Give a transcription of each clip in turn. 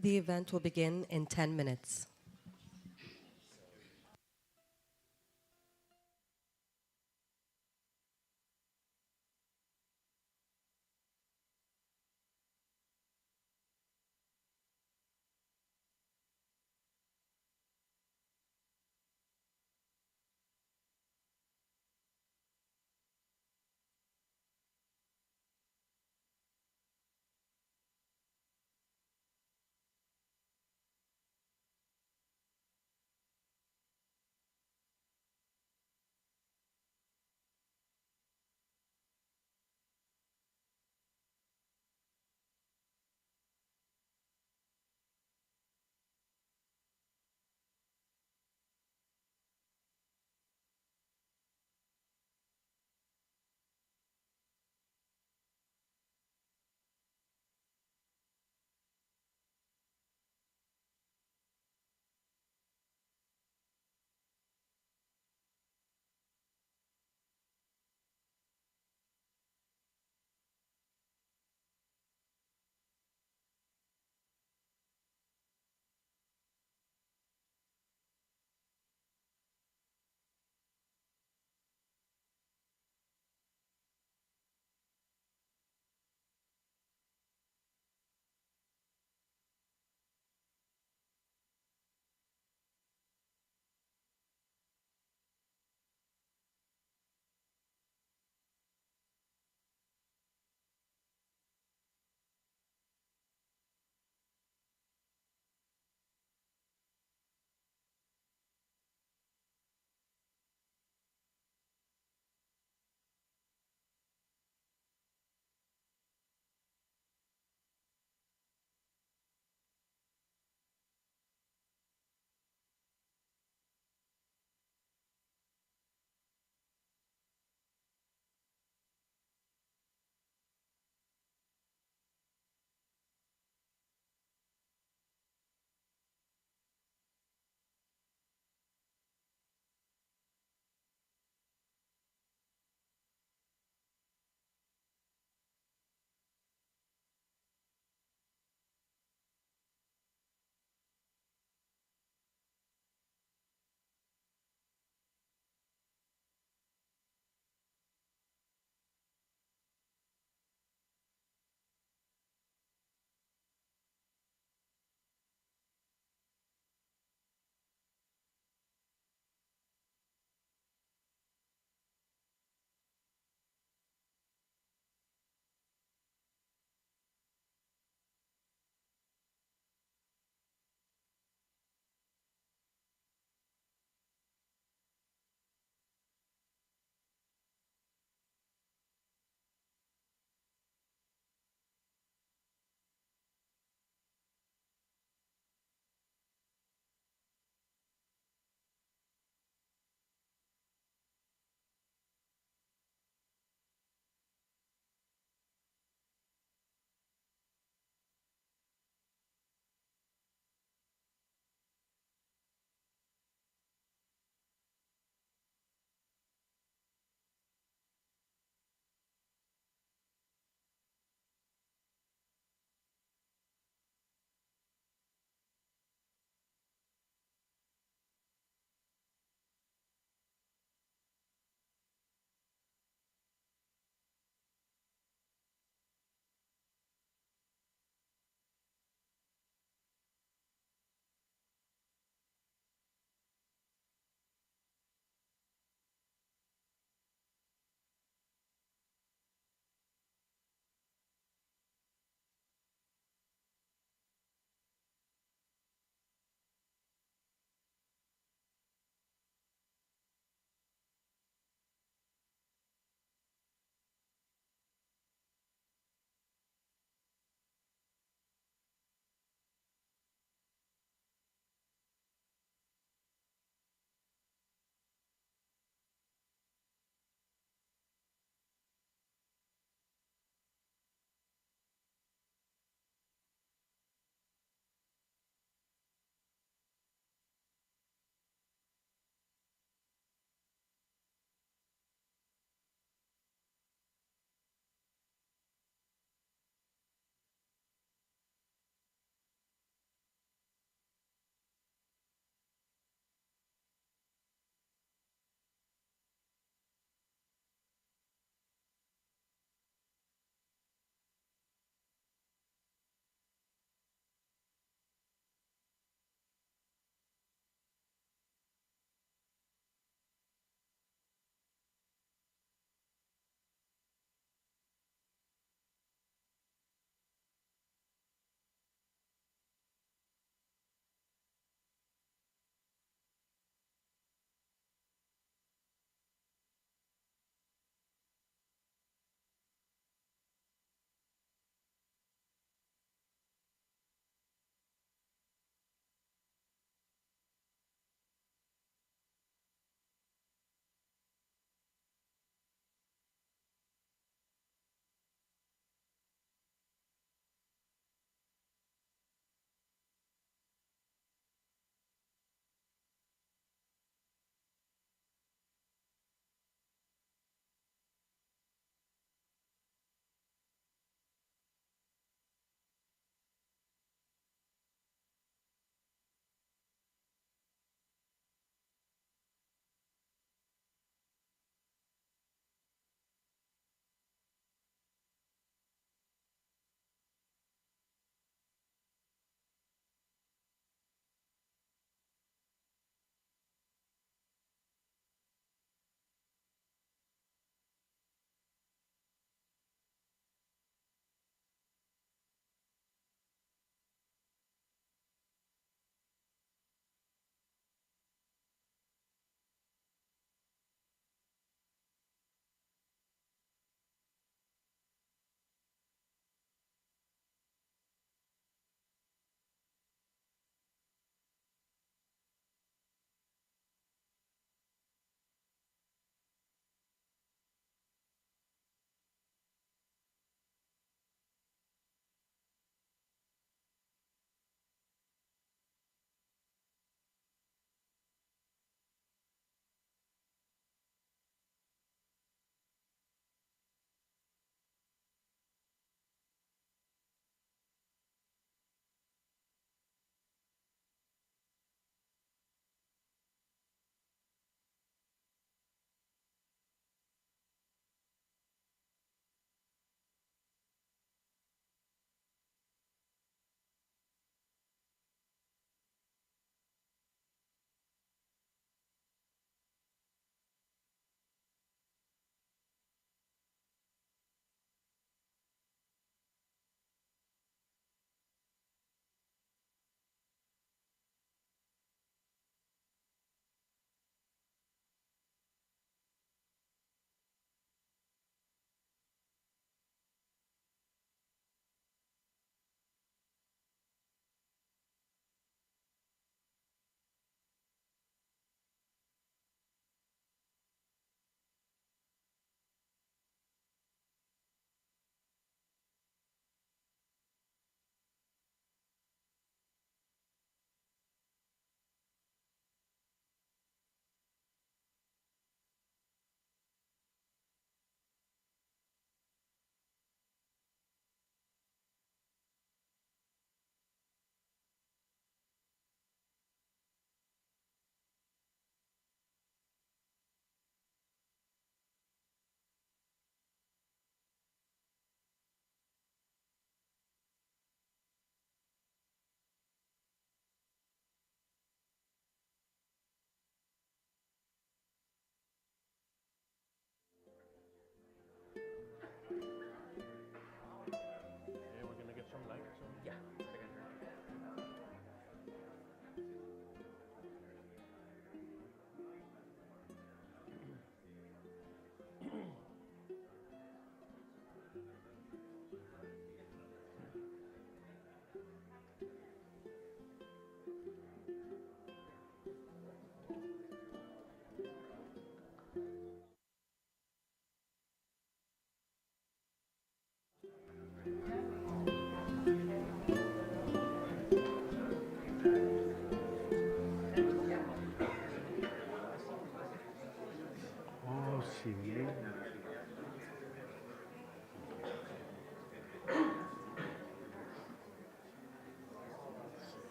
The event will begin in 10 minutes.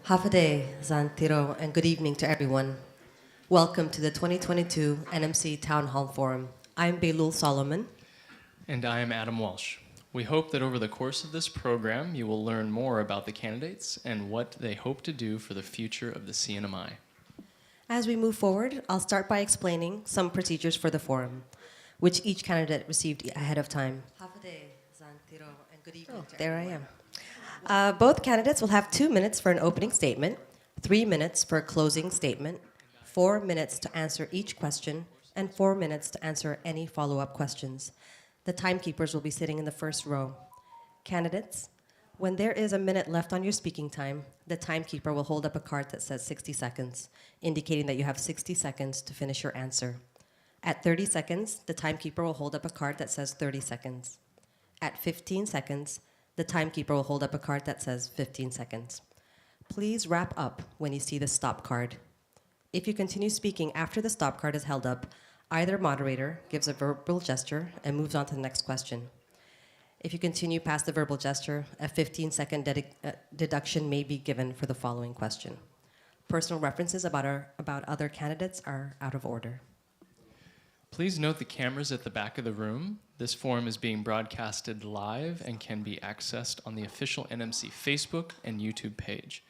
Hafade, Zantiro, and good evening to everyone. Welcome to the 2022 NMC Town Hall Forum. I'm Belul Solomon. And I am Adam Walsh. We hope that over the course of this program, you will learn more about the candidates and what they hope to do for the future of the CNMI. As we move forward, I'll start by explaining some procedures for the forum, which each candidate received ahead of time. Hafade, Zantiro, and good evening to there everyone. I am. Both candidates will have 2 minutes for an opening statement, 3 minutes for a closing statement, 4 minutes to answer each question, and 4 minutes to answer any follow-up questions. The timekeepers will be sitting in the first row. Candidates, when there is a minute left on your speaking time, the timekeeper will hold up a card that says 60 seconds, indicating that you have 60 seconds to finish your answer. At 30 seconds, the timekeeper will hold up a card that says 30 seconds. At 15 seconds, the timekeeper will hold up a card that says 15 seconds. Please wrap up when you see the stop card. If you continue speaking after the stop card is held up, either moderator gives a verbal gesture and moves on to the next question. If you continue past the verbal gesture, a 15-second deduction may be given for the following question. Personal references about other candidates are out of order. Please note the cameras at the back of the room. This forum is being broadcasted live and can be accessed on the official NMC Facebook and YouTube page.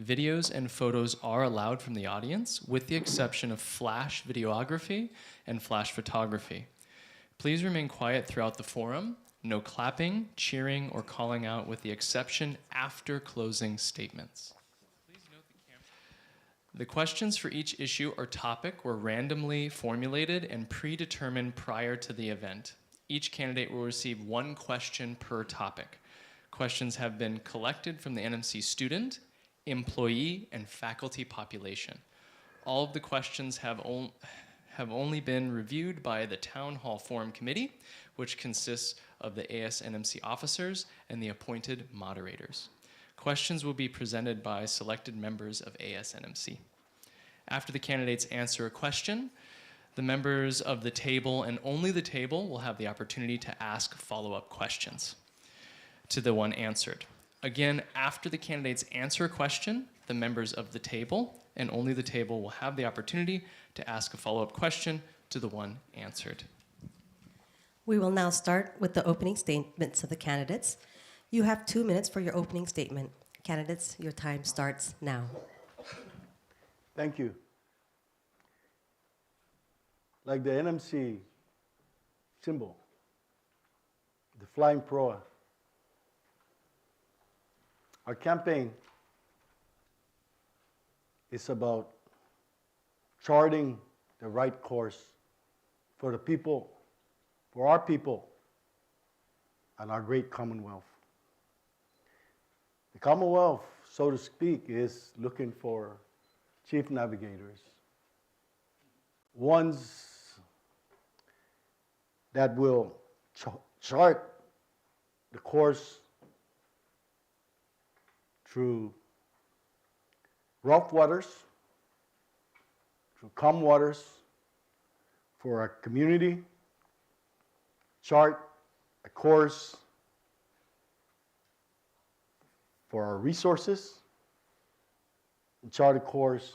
Videos and photos are allowed from the audience, with the exception of flash videography and flash photography. Please remain quiet throughout the forum. No clapping, cheering, or calling out, with the exception after closing statements. The questions for each issue or topic were randomly formulated and predetermined prior to the event. Each candidate will receive 1 question per topic. Questions have been collected from the NMC student, employee, and faculty population. All of the questions have only been reviewed by the Town Hall Forum Committee, which consists of the ASNMC officers and the appointed moderators. Questions will be presented by selected members of ASNMC. After the candidates answer a question, the members of the table and only the table will have the opportunity to ask follow-up questions to the one answered. Again, after the candidates answer a question, the members of the table and only the table will have the opportunity to ask a follow-up question to the one answered. We will now start with the opening statements of the candidates. You have 2 minutes for your opening statement. Candidates, your time starts now. Thank you. Like the NMC symbol, the flying proa, our campaign is about charting the right course for the people, for our people, and our great Commonwealth. The Commonwealth, so to speak, is looking for chief navigators, ones that will chart the course through rough waters, through calm waters, for our community, chart a course for our resources, and chart a course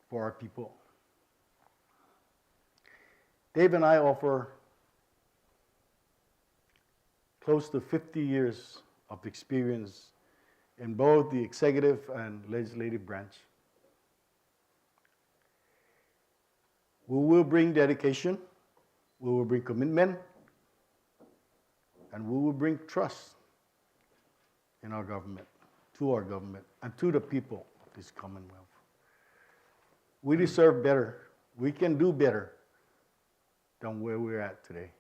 for our people. Dave and I offer close to 50 years of experience in both the executive and legislative branch. We will bring dedication, we will bring commitment, and we will bring trust in our government, and to the people of this Commonwealth. We deserve better. We can do better than where we're at today.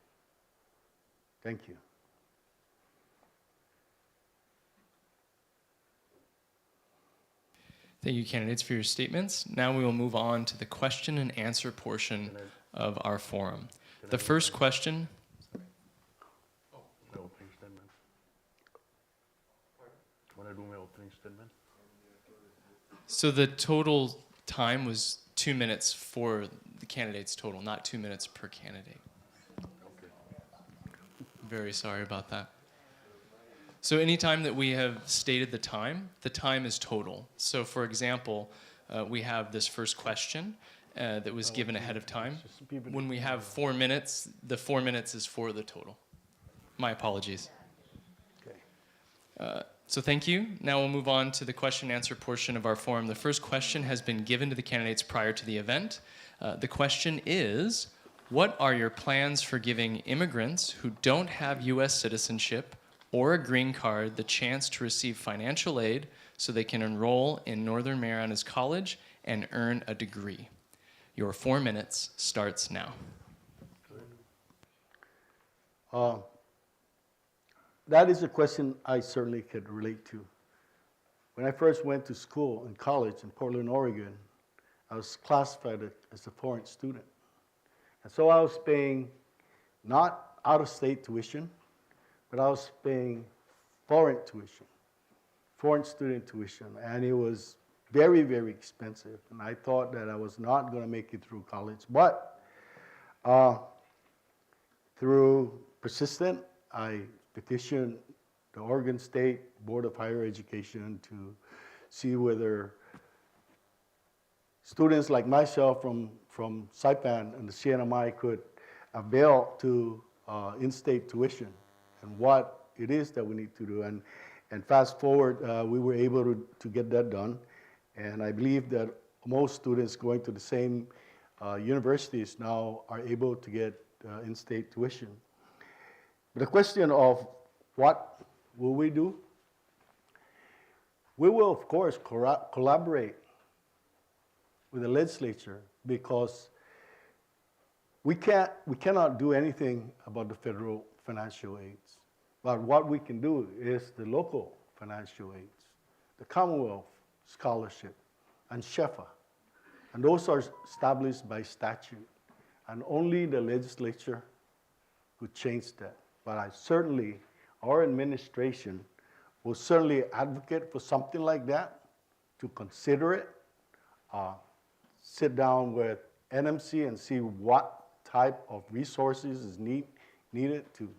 Thank you. Thank you, candidates, for your statements. Now we will move on to the question and answer portion of our forum. The first question. So the total time was 2 minutes for the candidates total, not 2 minutes per candidate. Okay. Very sorry about that. So anytime that we have stated the time is total. So for example, we have this first question that was given ahead of time. When we have 4 minutes, the 4 minutes is for the total. My apologies. Okay. So thank you. Now we'll move on to the question and answer portion of our forum. The first question has been given to the candidates prior to the event. The question is, what are your plans for giving immigrants who don't have U.S. citizenship or a green card the chance to receive financial aid so they can enroll in Northern Marianas College and earn a degree? Your 4 minutes starts now. That is a question I certainly could relate to. When I first went to school and college in Portland, Oregon, I was classified as a foreign student. And so I was paying not out-of-state tuition, but I was paying foreign tuition, foreign student tuition, and it was very, very expensive. And I thought that I was not going to make it through college. But through persistence, I petitioned the Oregon State Board of Higher Education to see whether students like myself from Saipan and the CNMI could avail to in-state tuition and what it is that we need to do. And fast forward, we were able to get that done. And I believe that most students going to the same universities now are able to get in-state tuition. But the question of what will we do? We will, of course, collaborate with the legislature because we cannot do anything about the federal financial aids. But what we can do is the local financial aids, the Commonwealth Scholarship, and SHEFA. And those are established by statute. And only the legislature could change that. But our administration will certainly advocate for something like that, to consider it, sit down with NMC and see what type of resources is needed to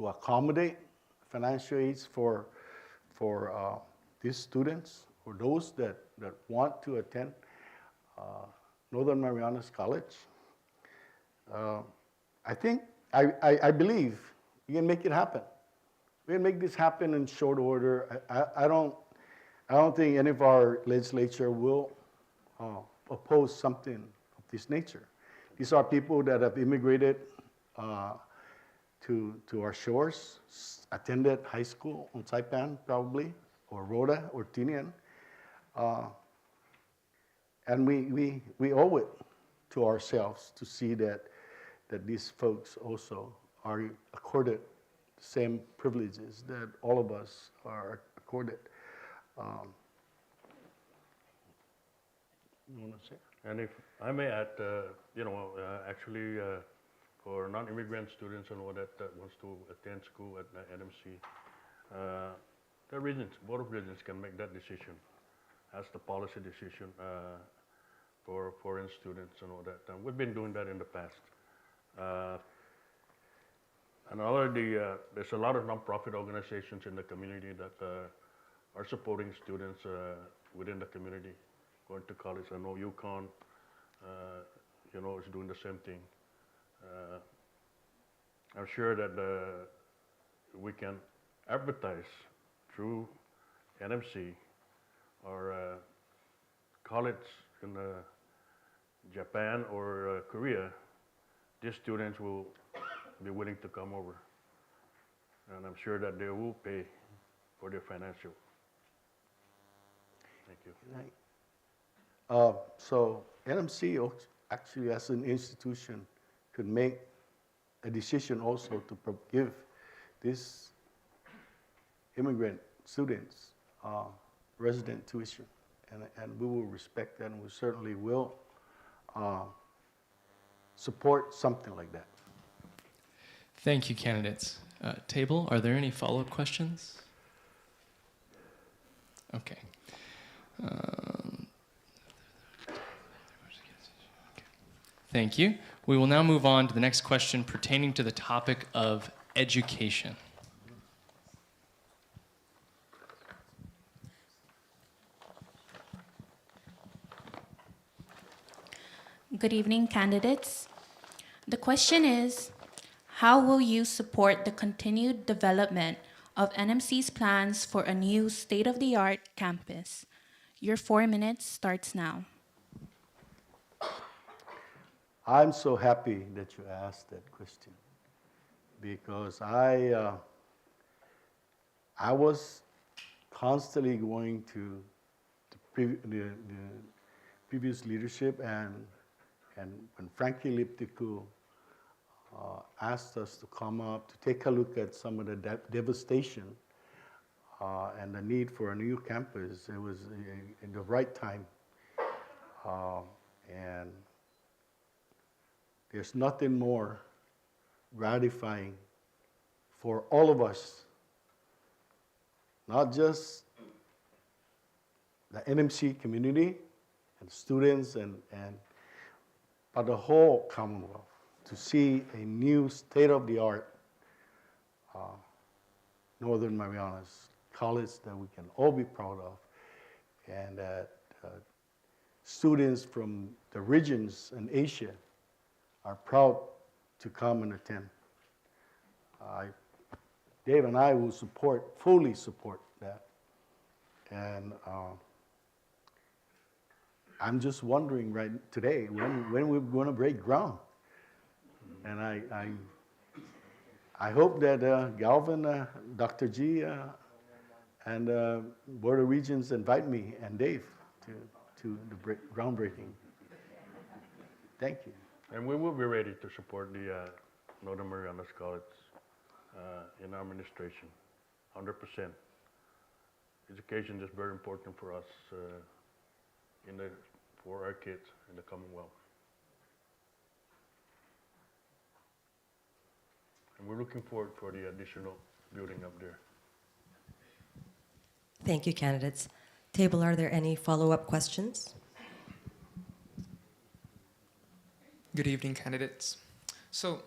accommodate financial aids for these students or those that want to attend Northern Marianas College. I believe we can make it happen. We can make this happen in short order. I don't think any of our legislature will oppose something of this nature. These are people that have immigrated to our shores, attended high school on Saipan probably, or Rhoda or Tinian. And we owe it to ourselves to see that these folks also are accorded the same privileges that all of us are accorded. You want to say? And if I may add, actually, for non-immigrant students and all that wants to attend school at NMC, the regents, Board of Regents can make that decision as the policy decision for foreign students and all that. And we've been doing that in the past. And already, there's a lot of nonprofit organizations in the community that are supporting students within the community going to college. I know UConn, is doing the same thing. I'm sure that we can advertise through NMC or college in Japan or Korea. These students will be willing to come over. And I'm sure that they will pay for their financial. Thank you. Right. So NMC actually as an institution could make a decision also to give these immigrant students resident tuition. And we will respect that, and we certainly will support something like that. Thank you, candidates. Table, are there any follow-up questions? Okay. Thank you. We will now move on to the next question pertaining to the topic of education. Good evening, candidates. The question is, how will you support the continued development of NMC's plans for a new state-of-the-art campus? Your 4 minutes starts now. I'm so happy that you asked that question because I was constantly going to the previous leadership and when Frankie Liptico asked us to come up to take a look at some of the devastation and the need for a new campus, it was in the right time. And there's nothing more gratifying for all of us, not just the NMC community and students but the whole Commonwealth, to see a new state-of-the-art Northern Marianas college that we can all be proud of, and that students from the regions in Asia are proud to come and attend. Dave and I will fully support that. And I'm just wondering right today when we're going to break ground. And I hope that Galvin, Dr. G, and Board of Regents invite me and Dave to the groundbreaking. Thank you. And we will be ready to support the Northern Marianas College in our administration, 100%. Education is very important for us, for our kids in the Commonwealth. And we're looking forward for the additional building up there. Thank you, candidates. Table, are there any follow-up questions? Good evening, candidates. So,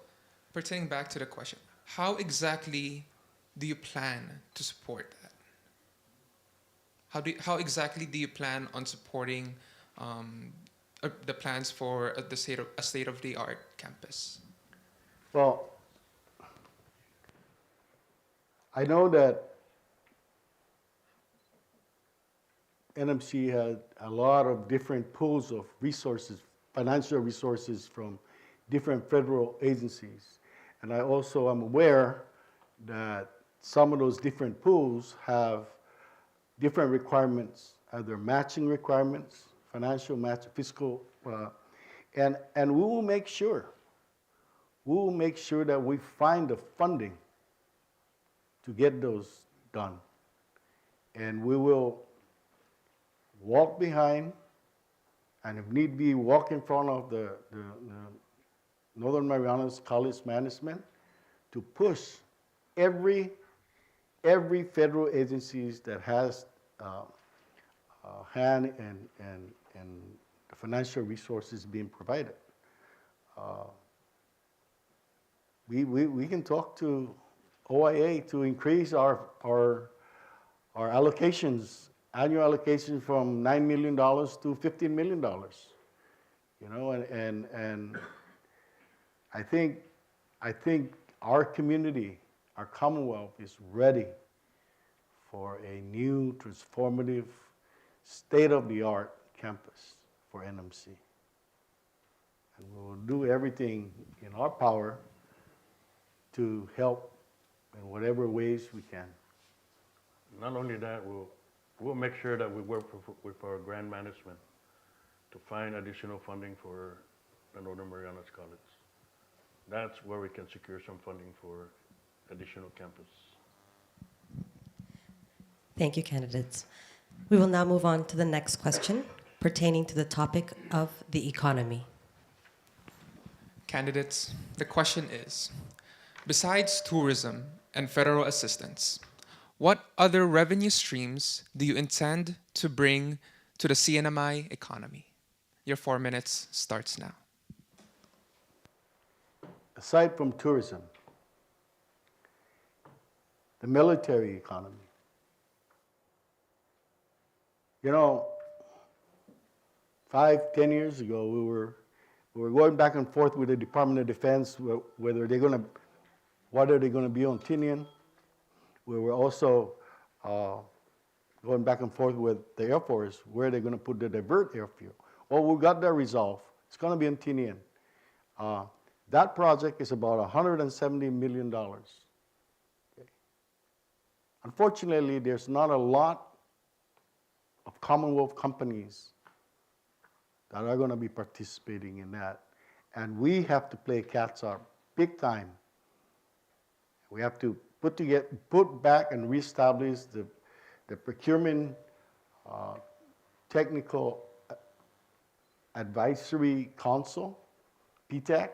pertaining back to the question, how exactly do you plan to support that? How exactly do you plan on supporting the plans for a state-of-the-art campus? Well, I know that NMC had a lot of different pools of resources, financial resources from different federal agencies. And I also am aware that some of those different pools have different requirements, either matching requirements, financial match, fiscal, and we will make sure that we find the funding to get those done. And we will walk behind, and if need be, walk in front of the Northern Marianas College management to push every federal agencies that has hand and the financial resources being provided. We can talk to OIA to increase our allocations, annual allocations from $9 million to $15 million. You know, and I think our community, our Commonwealth is ready for a new, transformative, state-of-the-art campus for NMC. And we will do everything in our power to help in whatever ways we can. Not only that, we'll make sure that we work with our grant management to find additional funding for the Northern Marianas College. That's where we can secure some funding for additional campus. Thank you, candidates. We will now move on to the next question pertaining to the topic of the economy. Candidates, the question is, besides tourism and federal assistance, what other revenue streams do you intend to bring to the CNMI economy? Your 4 minutes starts now. Aside from tourism, the military economy. You know, 5, 10 years ago, we were We're going back and forth with the Department of Defense, whether they're going to, what are they going to be on Tinian. We're also going back and forth with the Air Force, where they're going to put the divert airfield. Well, we got that resolved. It's going to be in Tinian. That project is about $170 million. Okay. Unfortunately, there's not a lot of Commonwealth companies that are going to be participating in that. And we have to play catch up big time. We have to put back and reestablish the procurement technical advisory council, PTAC,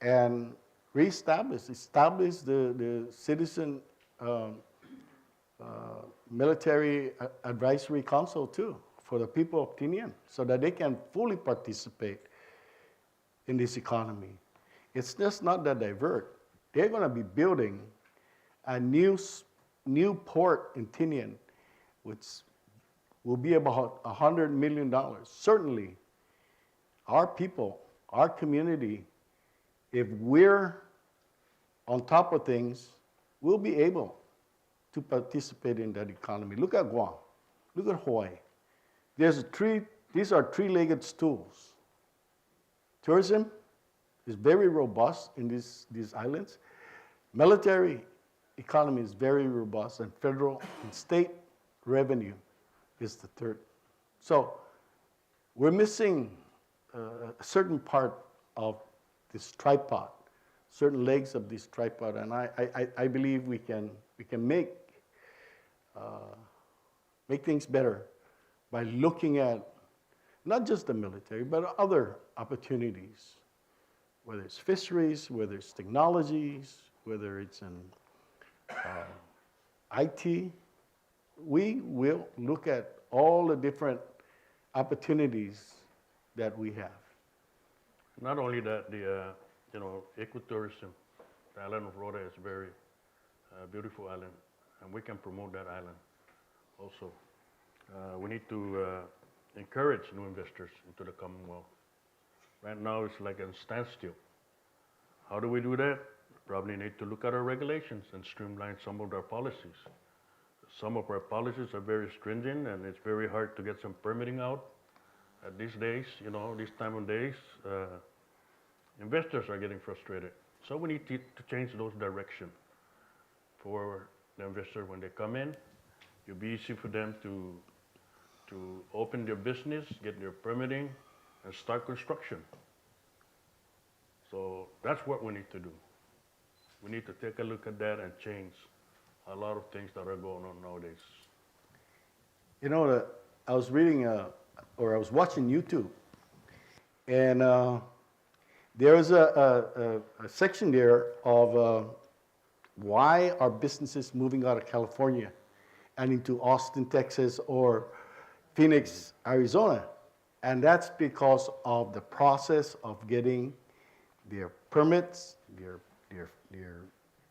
and establish the citizen military advisory council too, for the people of Tinian, so that they can fully participate in this economy. It's just not that divert. They're going to be building a new port in Tinian, which will be about $100 million. Certainly, our people, our community, if we're on top of things, we'll be able to participate in that economy. Look at Guam. Look at Hawaii. These are three-legged stools. Tourism is very robust in these islands. Military economy is very robust, and federal and state revenue is the third. So we're missing a certain part of this tripod, certain legs of this tripod, and I believe we can make things better by looking at not just the military, but other opportunities, whether it's fisheries, whether it's technologies, whether it's in IT. We will look at all the different opportunities that we have. Not only that, the ecotourism, the island of Rota is a very beautiful island, and we can promote that island also. We need to encourage new investors into the Commonwealth. Right now, it's like a standstill. How do we do that? Probably need to look at our regulations and streamline some of our policies. Some of our policies are very stringent, and it's very hard to get some permitting out. These days, this time of days, investors are getting frustrated. So we need to change those directions for the investor when they come in. It'll be easy for them to open their business, get their permitting, and start construction. So that's what we need to do. We need to take a look at that and change a lot of things that are going on nowadays. I was reading, or I was watching YouTube, and there was a section there of why are businesses moving out of California and into Austin, Texas, or Phoenix, Arizona. And that's because of the process of getting their permits, their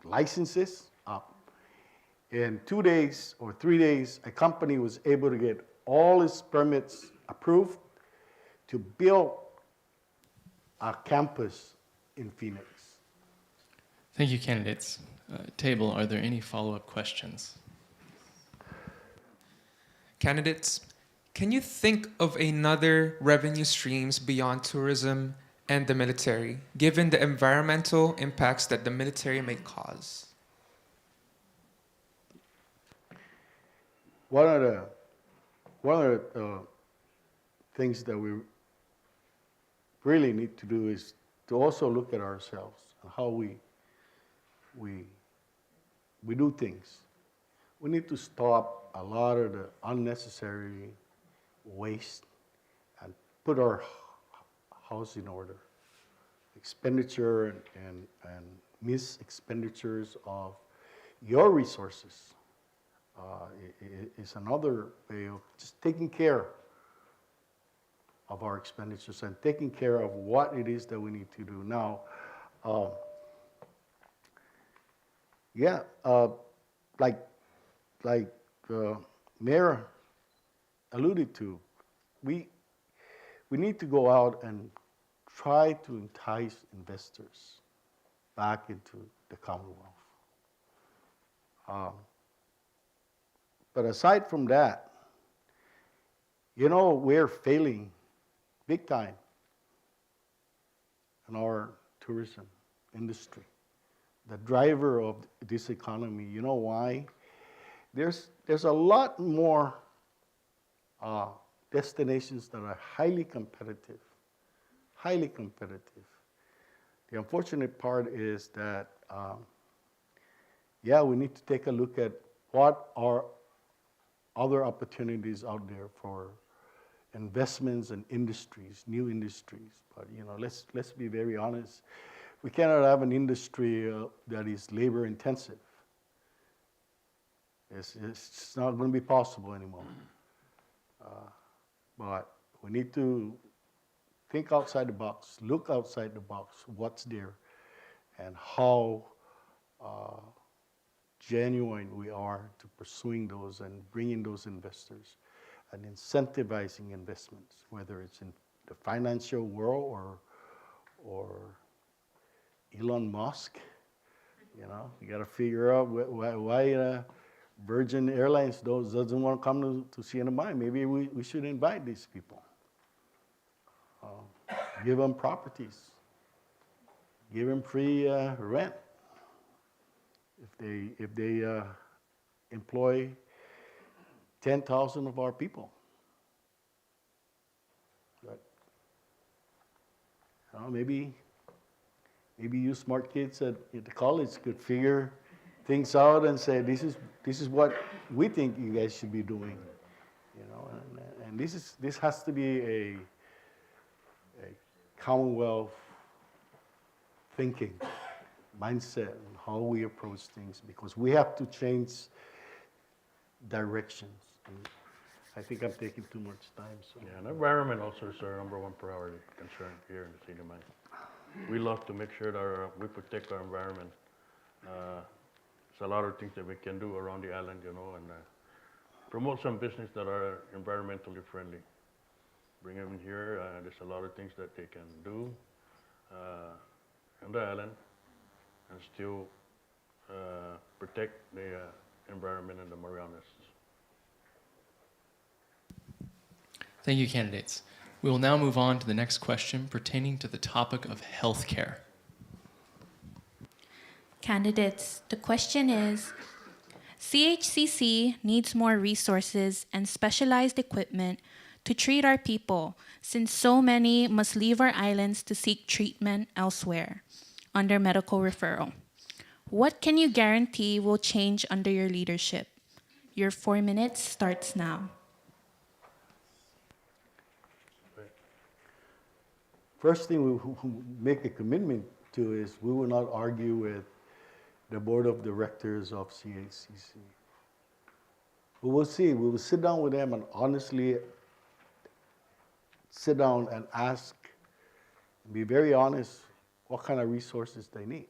licenses up. In 2 days or 3 days, a company was able to get all its permits approved to build a campus in Phoenix. Thank you, candidates. Table, are there any follow-up questions? Candidates, can you think of another revenue streams beyond tourism and the military, given the environmental impacts that the military may cause? One of the things that we really need to do is to also look at ourselves and how we do things. We need to stop a lot of the unnecessary waste and put our house in order. Expenditure and mis-expenditures of your resources is another way of just taking care of our expenditures and taking care of what it is that we need to do. Now, like Mayor alluded to, we need to go out and try to entice investors back into the Commonwealth. But aside from that, you know, we're failing big time in our tourism industry, the driver of this economy. You know why? There's a lot more destinations that are highly competitive. Highly competitive. The unfortunate part is that, yeah, we need to take a look at what are other opportunities out there for investments and industries, new industries. But you know, let's be very honest. We cannot have an industry that is labor intensive. It's not going to be possible anymore. But we need to think outside the box, look outside the box, what's there, and how genuine we are to pursuing those and bringing those investors and incentivizing investments, whether it's in the financial world or Elon Musk. You know, you got to figure out why Virgin Airlines doesn't want to come to CNMI. Maybe we should invite these people. Give them properties. Give them free rent. If they employ 10,000 of our people. But, you know, maybe you smart kids at the college could figure things out and say, this is what we think you guys should be doing. You know, and this has to be a Commonwealth thinking mindset and how we approach things, because we have to change directions. And I think I'm taking too much time. So. Yeah, and environment also is our number one priority concern here in the city of Manila. We love to make sure that we protect our environment. There's a lot of things that we can do around the island, you know, and promote some business that are environmentally friendly. Bring them in here. There's a lot of things that they can do on the island and still protect the environment and the Marianas. Thank you, candidates. We will now move on to the next question pertaining to the topic of healthcare. Candidates, the question is, CHCC needs more resources and specialized equipment to treat our people, since so many must leave our islands to seek treatment elsewhere under medical referral. What can you guarantee will change under your leadership? Your 4 minutes starts now. First thing we make a commitment to is we will not argue with the board of directors of CHCC. We will see. We will sit down with them and honestly sit down and ask, be very honest, what kind of resources they need.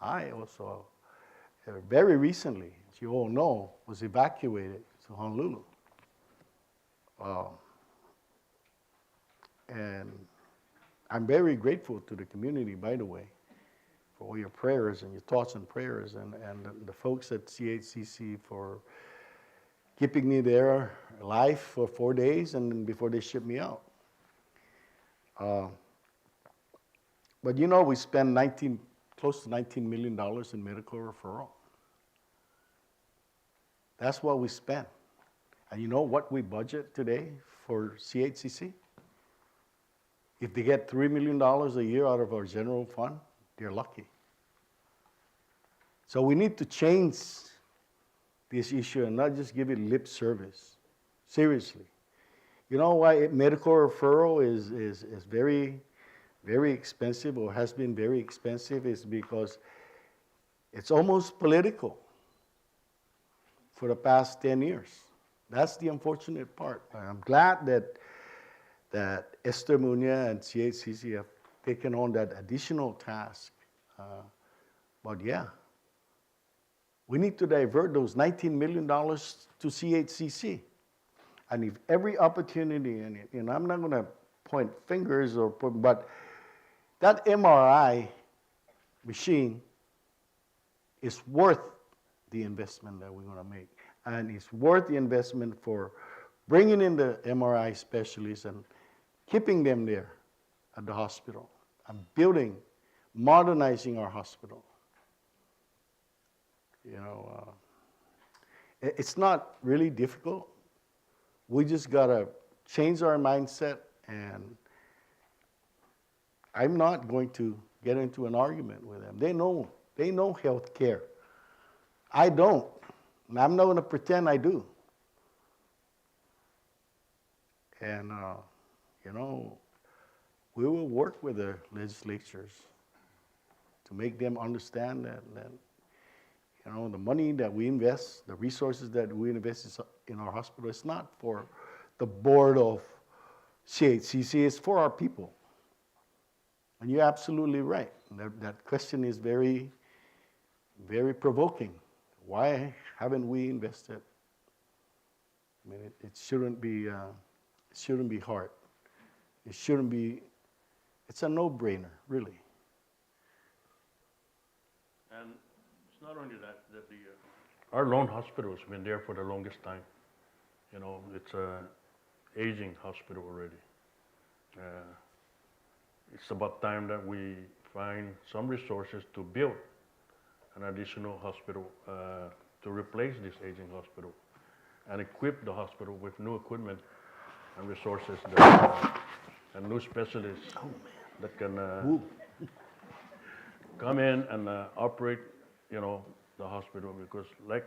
I also, very recently, as you all know, was evacuated to Honolulu. And I'm very grateful to the community, by the way, for all your prayers and your thoughts and prayers, and the folks at CHCC for keeping me there alive for 4 days and before they shipped me out. But you know, we spend close to $19 million in medical referral. That's what we spend. And you know what we budget today for CHCC? If they get $3 million a year out of our general fund, they're lucky. So we need to change this issue and not just give it lip service. Seriously. You know why medical referral is very, very expensive, or has been very expensive, is because it's almost political for the past 10 years. That's the unfortunate part. I'm glad that Esther Muña and CHCC have taken on that additional task. But yeah, we need to divert those $19 million to CHCC. And if every opportunity, and I'm not going to point fingers, but that MRI machine is worth the investment that we're going to make. And it's worth the investment for bringing in the MRI specialists and keeping them there at the hospital and building, modernizing our hospital. You know, it's not really difficult. We just got to change our mindset, and I'm not going to get into an argument with them. They know health care. I don't. And I'm not going to pretend I do. And, you know, we will work with the legislatures to make them understand that, you know, the money that we invest, the resources that we invest in our hospital, it's not for the board of CHCC, it's for our people. And you're absolutely right. That question is very, very provoking. Why haven't we invested? I mean, it shouldn't be hard. It shouldn't be, it's a no-brainer, really. And it's not only that our lone hospital has been there for the longest time. You know, it's a aging hospital already. It's about time that we find some resources to build an additional hospital to replace this aging hospital and equip the hospital with new equipment and resources that, and new specialists that can come in and operate, you know, the hospital, because like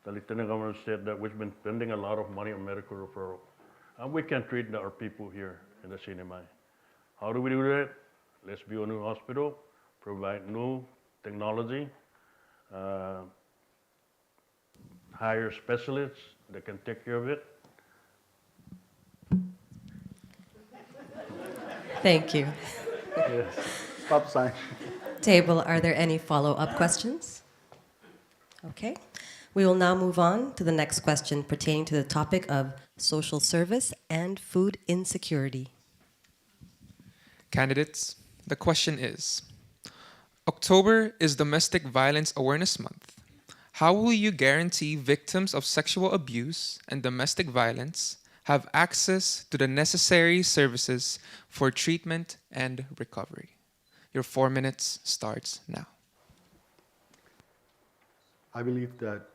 the Lieutenant Governor said, that we've been spending a lot of money on medical referral, and we can treat our people here in the CNMI. How do we do that? Let's build a new hospital, provide new technology, hire specialists that can take care of it. Thank you. Yes. Stop sign. Table, are there any follow-up questions? Okay. We will now move on to the next question pertaining to the topic of social service and food insecurity. Candidates, the question is, October is Domestic Violence Awareness Month. How will you guarantee victims of sexual abuse and domestic violence have access to the necessary services for treatment and recovery? Your 4 minutes starts now. I believe that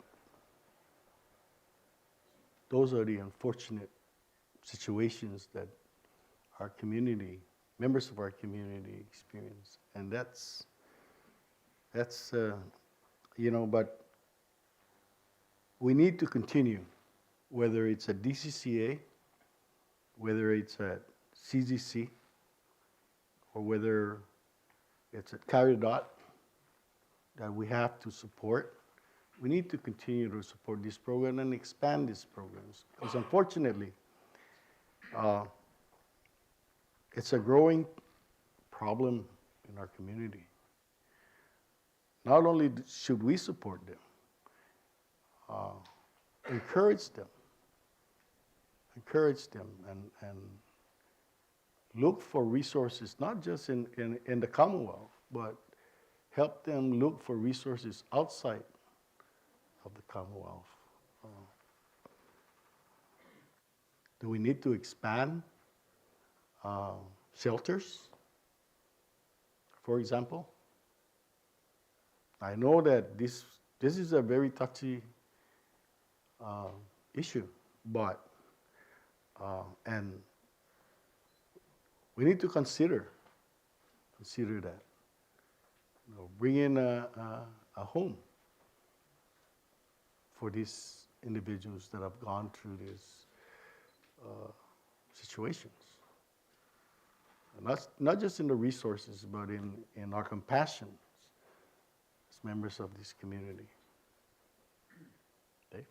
those are the unfortunate situations that our community, members of our community experience. And that's you know, but we need to continue, whether it's a DCCA, whether it's at CGC, or whether it's at Caridot, that we have to support. We need to continue to support this program and expand these programs, because unfortunately, it's a growing problem in our community. Not only should we support them, encourage them and look for resources, not just in the Commonwealth, but help them look for resources outside of the Commonwealth. Do we need to expand shelters, for example? I know that this is a very touchy issue, but and we need to consider that. You know, bring in a home for these individuals that have gone through these situations. And that's not just in the resources, but in our compassion as members of this community. Dave?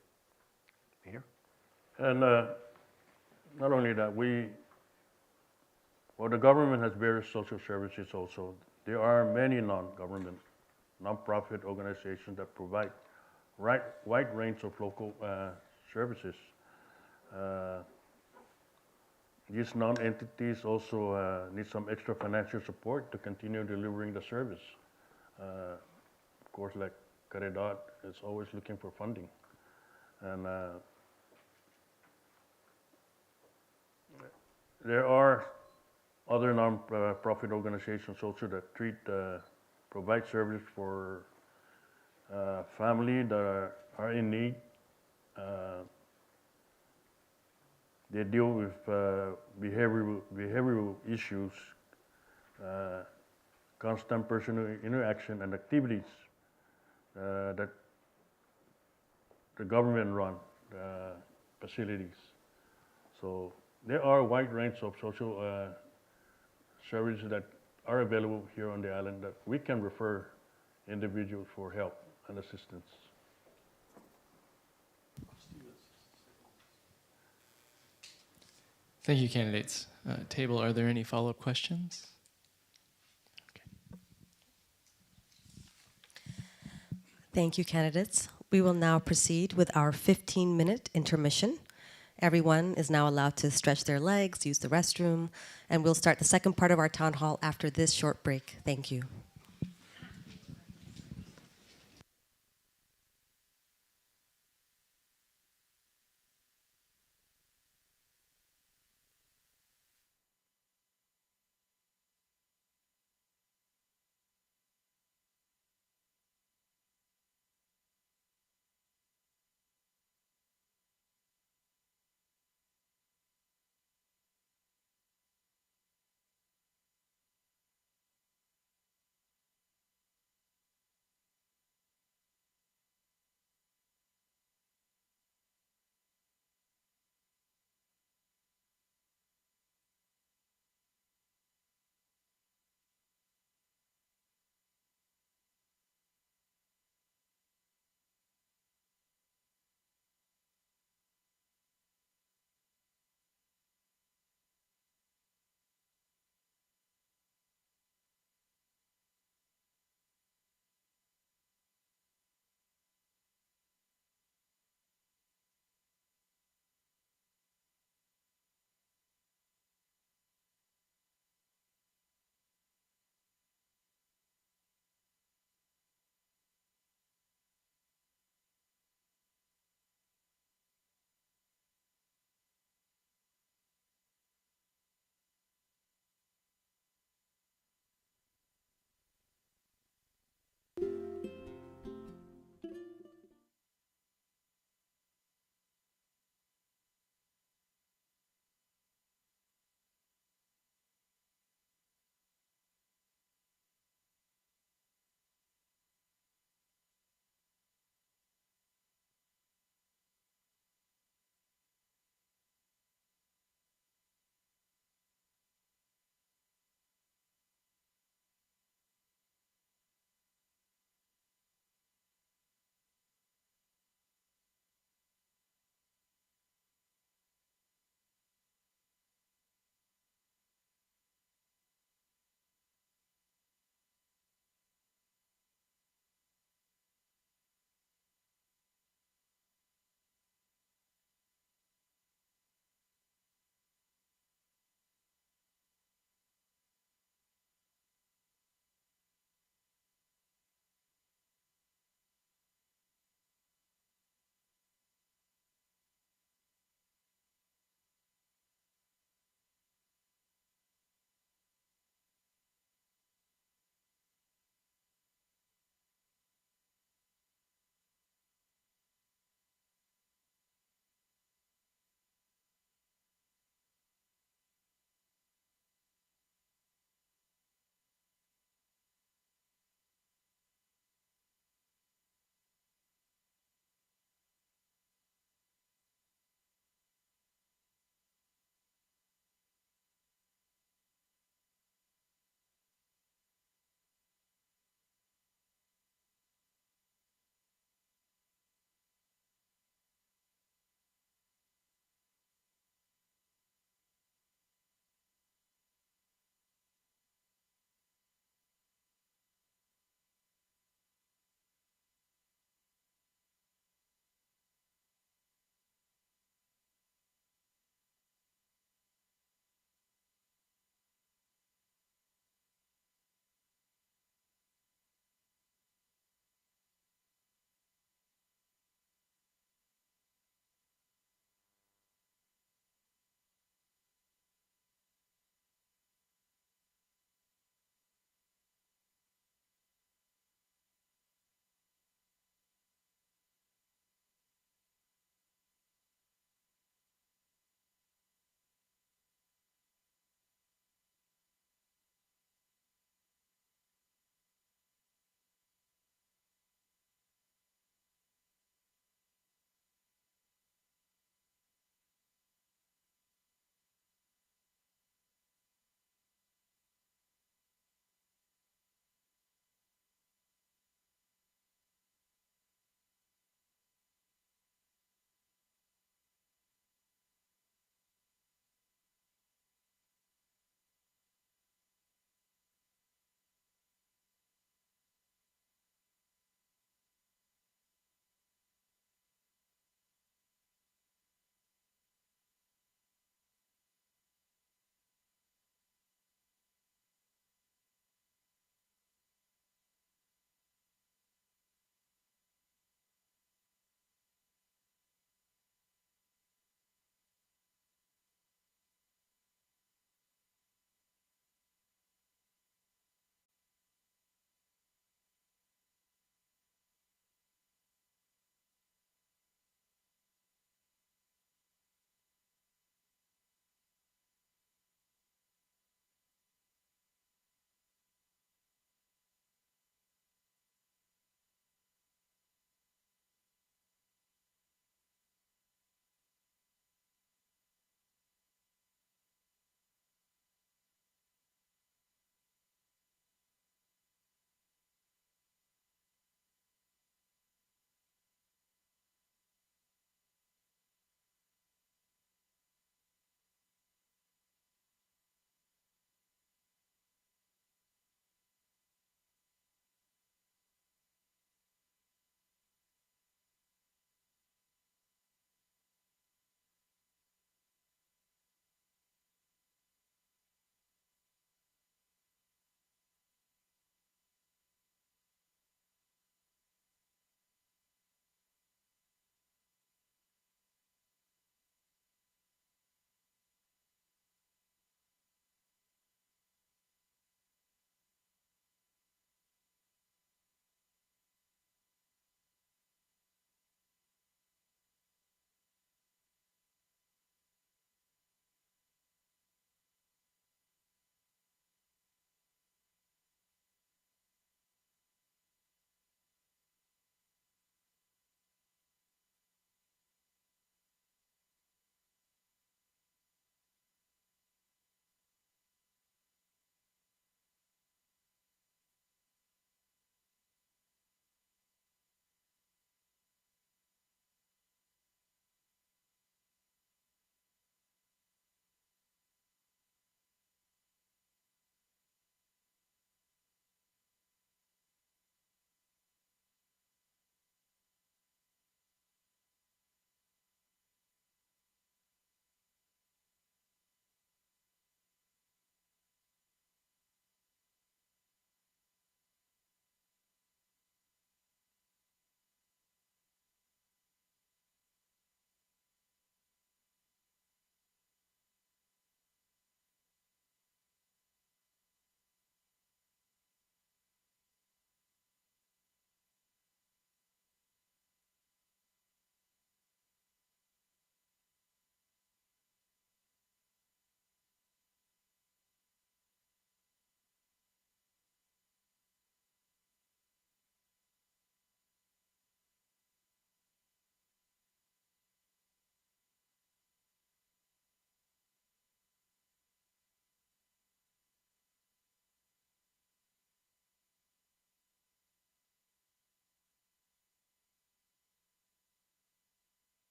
Mayor? And not only that, the government has various social services also. There are many non-government, non-profit organizations that provide wide range of local services. these non-entities also need some extra financial support to continue delivering the service. Of course, like Caridad is always looking for funding. And there are other non-profit organizations also that provide service for family that are in need. They deal with behavioral issues, constant personal interaction and activities that the government run facilities. So there are a wide range of social services that are available here on the island that we can refer individuals for help and assistance. Thank you, candidates. Table, are there any follow-up questions? Thank you, candidates. We will now proceed with our 15-minute intermission. Everyone is now allowed to stretch their legs, use the restroom, and we'll start the second part of our town hall after this short break. Thank you.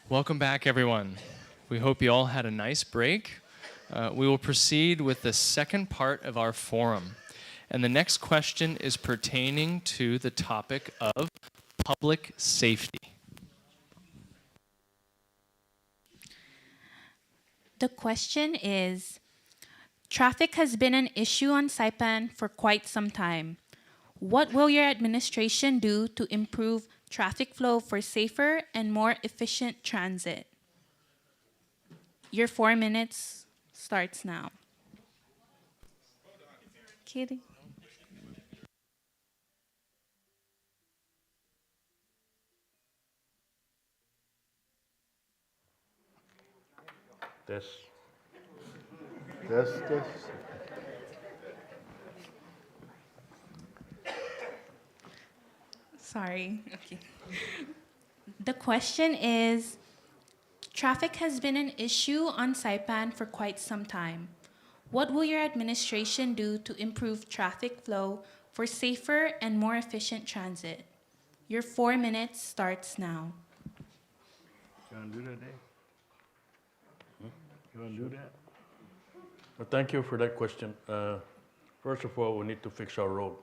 Welcome back, everyone. We hope you all had a nice break. We will proceed with the second part of our forum. And the next question is pertaining to the topic of public safety. The question is, traffic has been an issue on Saipan for quite some time. What will your administration do to improve traffic flow for safer and more efficient transit? Your 4 minutes starts now. Kidding. This. This. Sorry. Okay. The question is, traffic has been an issue on Saipan for quite some time. What will your administration do to improve traffic flow for safer and more efficient transit? Your 4 minutes starts now. You want to do that, Dave? You want to do that? Well, thank you for that question. First of all, we need to fix our road.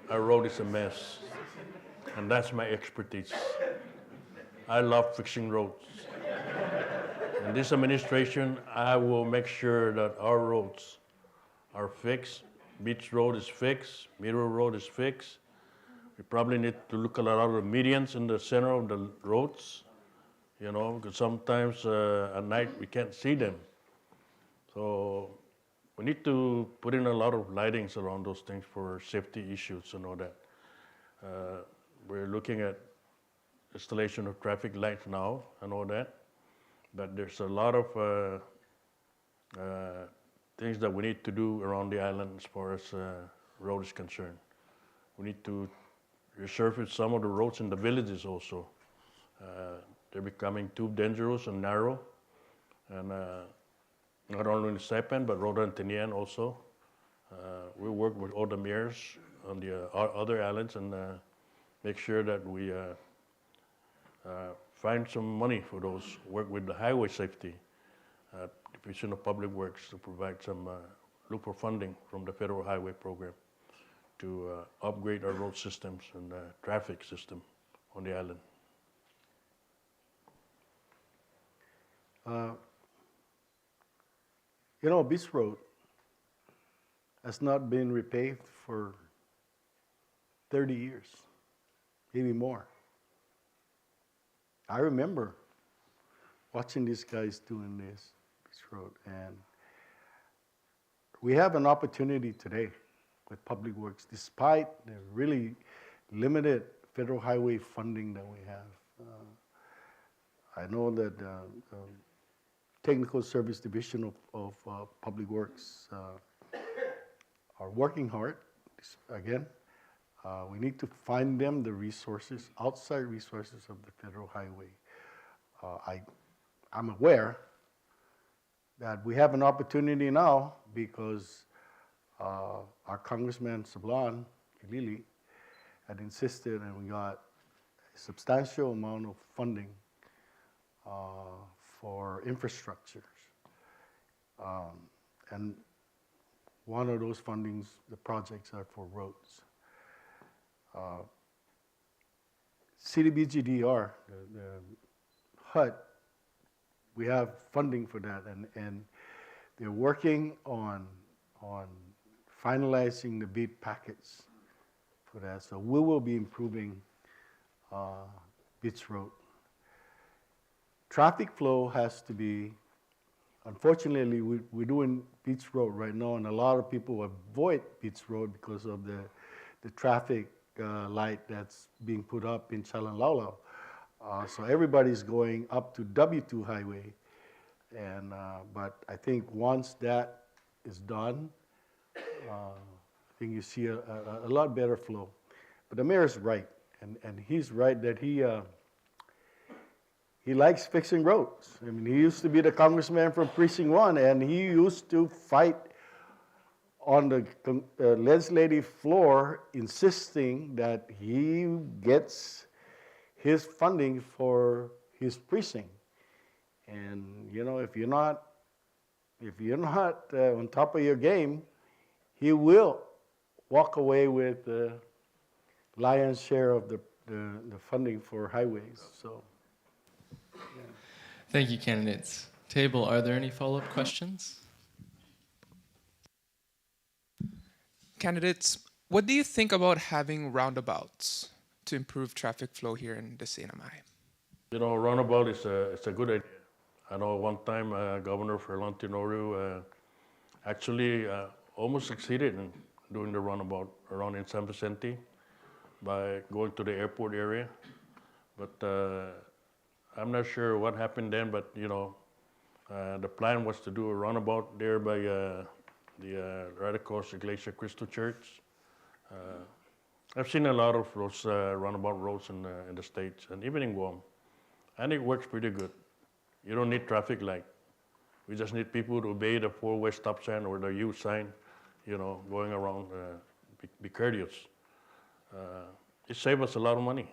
Our road is a mess, and that's my expertise. I love fixing roads. In this administration, I will make sure that our roads are fixed. Beach Road is fixed, Mirror Road is fixed. We probably need to look at a lot of the medians in the center of the roads, you know, because sometimes at night we can't see them. So we need to put in a lot of lightings around those things for safety issues and all that. We're looking at installation of traffic lights now and all that, but there's a lot of things that we need to do around the island as far as road is concerned. We need to resurface some of the roads in the villages also. They're becoming too dangerous and narrow, and not only in Saipan, but Roda and Tinian also. We work with all the mayors on the other islands and make sure that we find some money for those, work with the highway safety, Division of Public Works to provide some, look for funding from the Federal Highway Program to upgrade our road systems and traffic system on the island. You know, Beach Road has not been repaved for 30 years, maybe more. I remember watching these guys doing this Beach Road, and we have an opportunity today with Public Works, despite the really limited federal highway funding that we have. I know that Technical Service Division of Public Works are working hard. Again, we need to find them the resources, outside resources of the federal highway. I'm aware that we have an opportunity now because our Congressman Sablan Kilili had insisted, and we got a substantial amount of funding for infrastructures. And one of those fundings, the projects are for roads. CDBGDR, the HUD, we have funding for that, and they're working on finalizing the bid packets for that. So we will be improving Beach Road. Traffic flow has to be, unfortunately, we're doing Beach Road right now, and a lot of people avoid Beach Road because of the traffic light that's being put up in Chalanlaulau. So everybody's going up to W2 Highway, and but I think once that is done, I think you see a lot better flow. But the mayor's right, and he's right that he likes fixing roads. I mean, he used to be the congressman from Precinct 1, and he used to fight on the legislative floor, insisting that he gets his funding for his precinct. And you know, if you're not on top of your game, he will walk away with the lion's share of the funding for highways. So, Thank you, candidates. Table, are there any follow-up questions? Candidates, what do you think about having roundabouts to improve traffic flow here in the CNMI? You know, roundabout is a good idea. I know one time Governor Ferlan Tenorio actually almost succeeded in doing the roundabout around in San Vicente by going to the airport area. But I'm not sure what happened then, but you know, the plan was to do a roundabout there by right across the Glacier Crystal Church. I've seen a lot of those roundabout roads in the States and even in Guam, and it works pretty good. You don't need traffic light. We just need people to obey the four-way stop sign or the U sign, you know, going around, be courteous. It saves us a lot of money.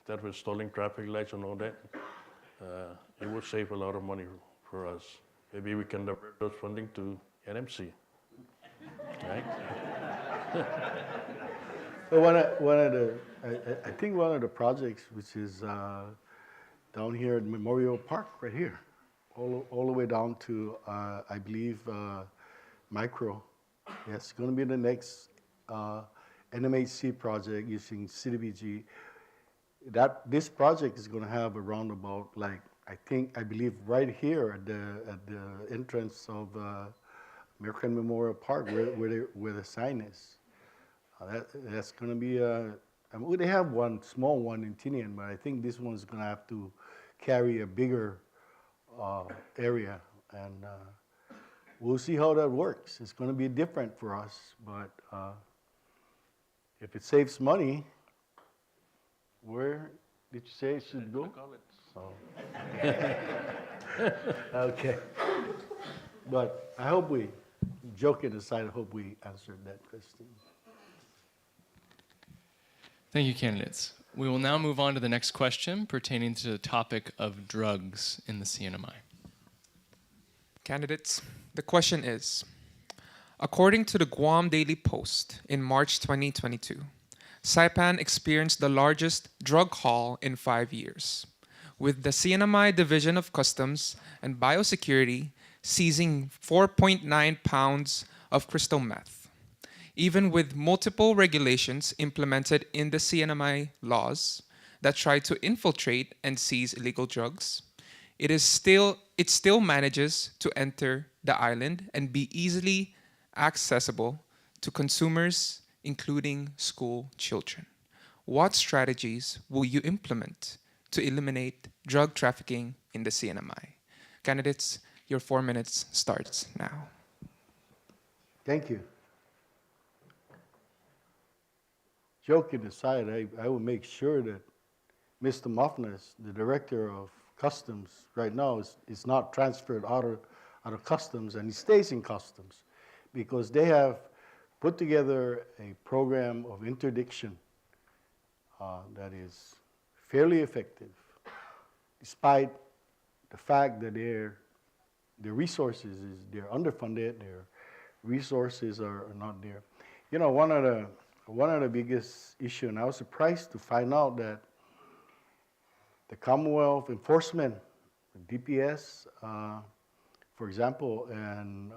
Instead of installing traffic lights and all that, it would save a lot of money for us. Maybe we can divert those funding to NMC, right? Well, I think one of the projects, which is down here at Memorial Park, right here, all the way down to, I believe, Micro. Yes, it's going to be the next NMHC project using CDBG. This project is going to have a roundabout, like I believe, right here at the entrance of American Memorial Park, where the sign is. That's going to be I mean, they have one small one in Tinian, but I think this one's going to have to carry a bigger area, and we'll see how that works. It's going to be different for us, but if it saves money, where did you say it should go? Oh. Okay. But I hope joking aside, I hope we answered that question. Thank you, candidates. We will now move on to the next question pertaining to the topic of drugs in the CNMI. Candidates, the question is, according to the Guam Daily Post in March 2022, Saipan experienced the largest drug haul in 5 years, with the CNMI Division of Customs and Biosecurity seizing 4.9 pounds of crystal meth. Even with multiple regulations implemented in the CNMI laws that try to infiltrate and seize illegal drugs, it still manages to enter the island and be easily accessible to consumers, including school children. What strategies will you implement to eliminate drug trafficking in the CNMI? Candidates, your 4 minutes starts now. Thank you. Joking aside, I will make sure that Mr. Muffness, the director of customs right now, is not transferred out of customs, and he stays in customs, because they have put together a program of interdiction that is fairly effective, despite the fact that their resources they're underfunded, their resources are not there. You know, one of the biggest issues, and I was surprised to find out that the Commonwealth Enforcement, DPS, for example, and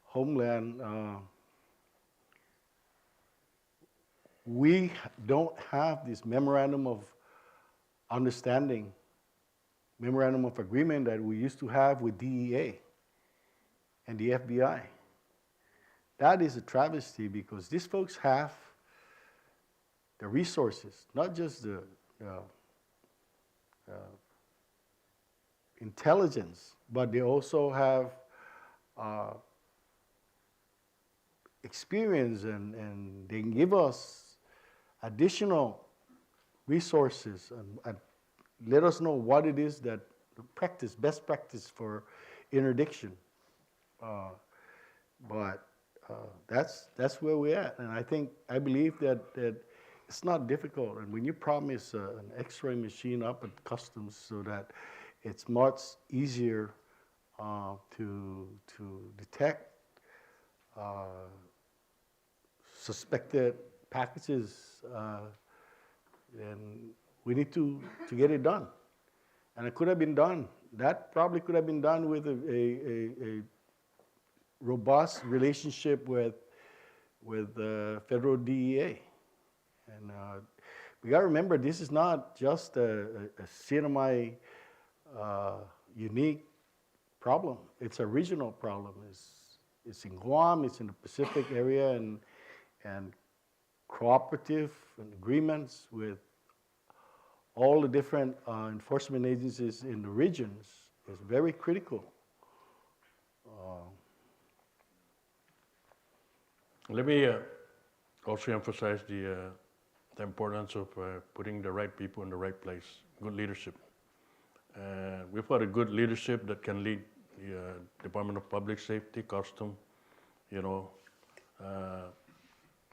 Homeland, we don't have this memorandum of understanding, memorandum of agreement that we used to have with DEA and the FBI. That is a travesty, because these folks have the resources, not just the intelligence, but they also have experience, and they can give us additional resources and let us know what it is that best practice for interdiction. But that's where we're at, and I believe that it's not difficult. And when you promise an X-ray machine up at customs so that it's much easier to detect suspected packages, then we need to get it done. And it could have been done. That probably could have been done with a robust relationship with federal DEA. And we got to remember, this is not just a CNMI unique problem. It's a regional problem. It's in Guam, it's in the Pacific area, and cooperative and agreements with all the different enforcement agencies in the regions is very critical. Let me also emphasize the importance of putting the right people in the right place, good leadership. We've got a good leadership that can lead the Department of Public Safety, Custom, you know,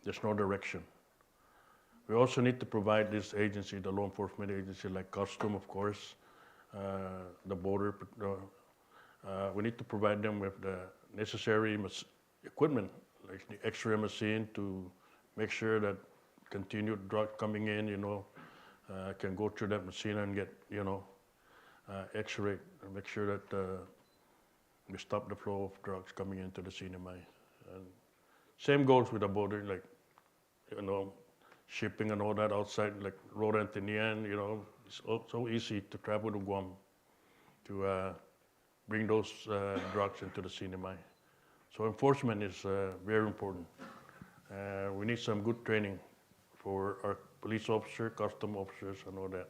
there's no direction. We also need to provide this agency, the law enforcement agency, like Custom, of course, the border, we need to provide them with the necessary equipment, like the X-ray machine to make sure that continued drug coming in, you know, can go through that machine and get, you know, X-ray and make sure that we stop the flow of drugs coming into the CNMI. And same goes with the border, like, you know, shipping and all that outside, like Road Antonian, you know, it's so easy to travel to Guam to bring those drugs into the CNMI. So enforcement is very important. We need some good training for our police officer, custom officers, and all that.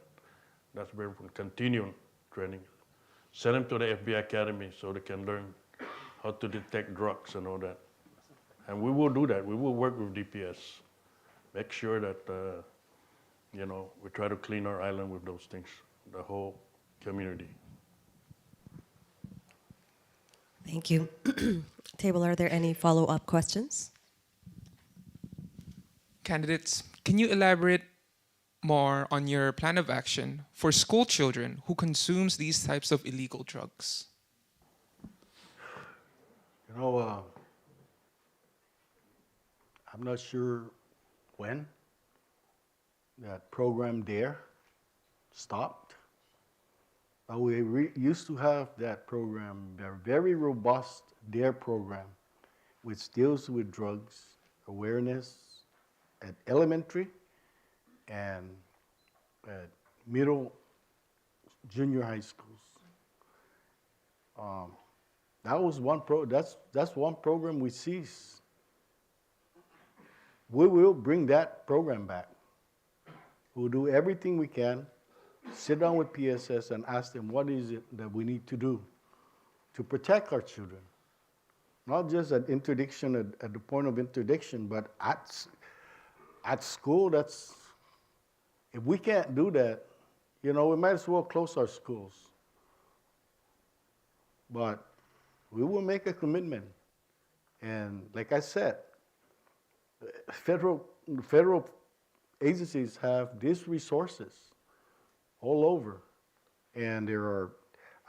That's very important. Continuing training. Send them to the FBI Academy so they can learn how to detect drugs and all that. And we will do that. We will work with DPS. Make sure that, you know, we try to clean our island with those things, the whole community. Thank you. Table, are there any follow-up questions? Candidates, can you elaborate more on your plan of action for school children who consumes these types of illegal drugs? You know, I'm not sure when that program DARE stopped. But we used to have that program, a very robust DARE program, which deals with drugs awareness at elementary and at middle, junior high schools. That was one that's one program we ceased. We will bring that program back. We'll do everything we can, sit down with PSS and ask them what is it that we need to do to protect our children. Not just at interdiction, at the point of interdiction, but at school, if we can't do that, you know, we might as well close our schools. But we will make a commitment. And like I said, federal agencies have these resources all over. And there are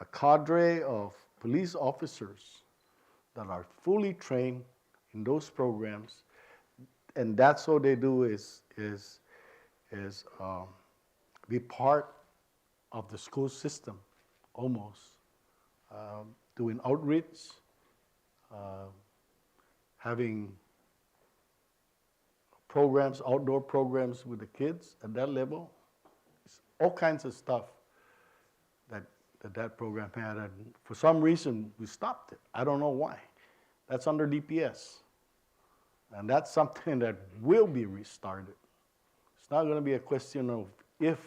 a cadre of police officers that are fully trained in those programs. And that's all they do is be part of the school system, almost. Doing outreach, having programs, outdoor programs with the kids at that level. It's all kinds of stuff that program had. And for some reason, we stopped it. I don't know why. That's under DPS. And that's something that will be restarted. It's not going to be a question of if,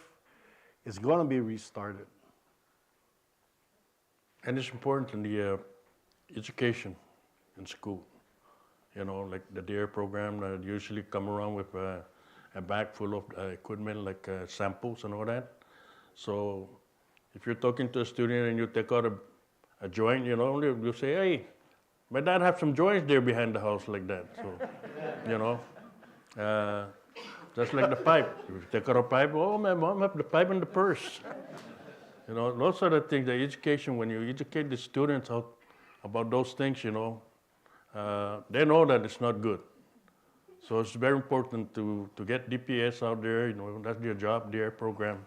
it's going to be restarted. And it's important in the education in school. You know, like the DARE program that usually come around with a bag full of equipment like samples and all that. So if you're talking to a student and you take out a joint, you know, you say, hey, my dad have some joints there behind the house like that. So, you know, Just like the pipe. You take out a pipe, oh, my mom have the pipe in the purse. You know, those are the things, the education, when you educate the students about those things, you know, they know that it's not good. So it's very important to get DPS out there, you know, that's their job, their program,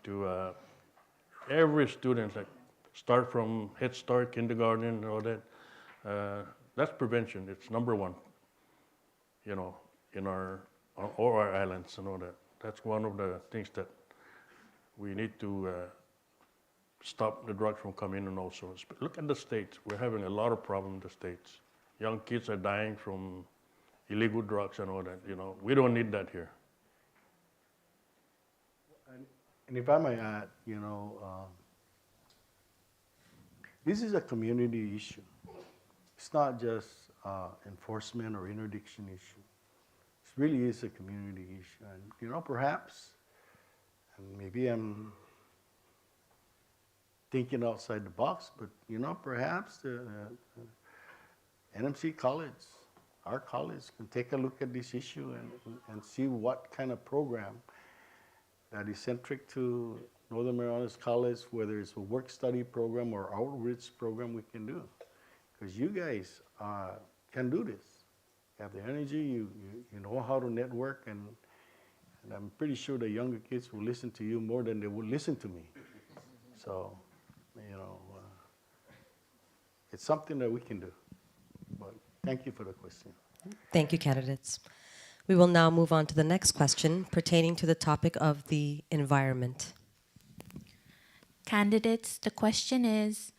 to every student, like start from Head Start, kindergarten, and all that. That's prevention, it's number one, you know, in all our islands and all that. That's one of the things that we need to stop the drugs from coming in also. Look at the States, we're having a lot of problems in the States. Young kids are dying from illegal drugs and all that, you know. We don't need that here. And if I may add, you know, this is a community issue. It's not just enforcement or interdiction issue. It really is a community issue. And, you know, perhaps, and maybe I'm thinking outside the box, but, you know, perhaps the NMC College, our college, can take a look at this issue and see what kind of program that is centric to Northern Marianas College, whether it's a work-study program or outreach program we can do. Because you guys can do this. You have the energy, you know how to network, and I'm pretty sure the younger kids will listen to you more than they would listen to me. So, you know, it's something that we can do. But thank you for the question. Thank you, candidates. We will now move on to the next question pertaining to the topic of the environment. Candidates, the question is,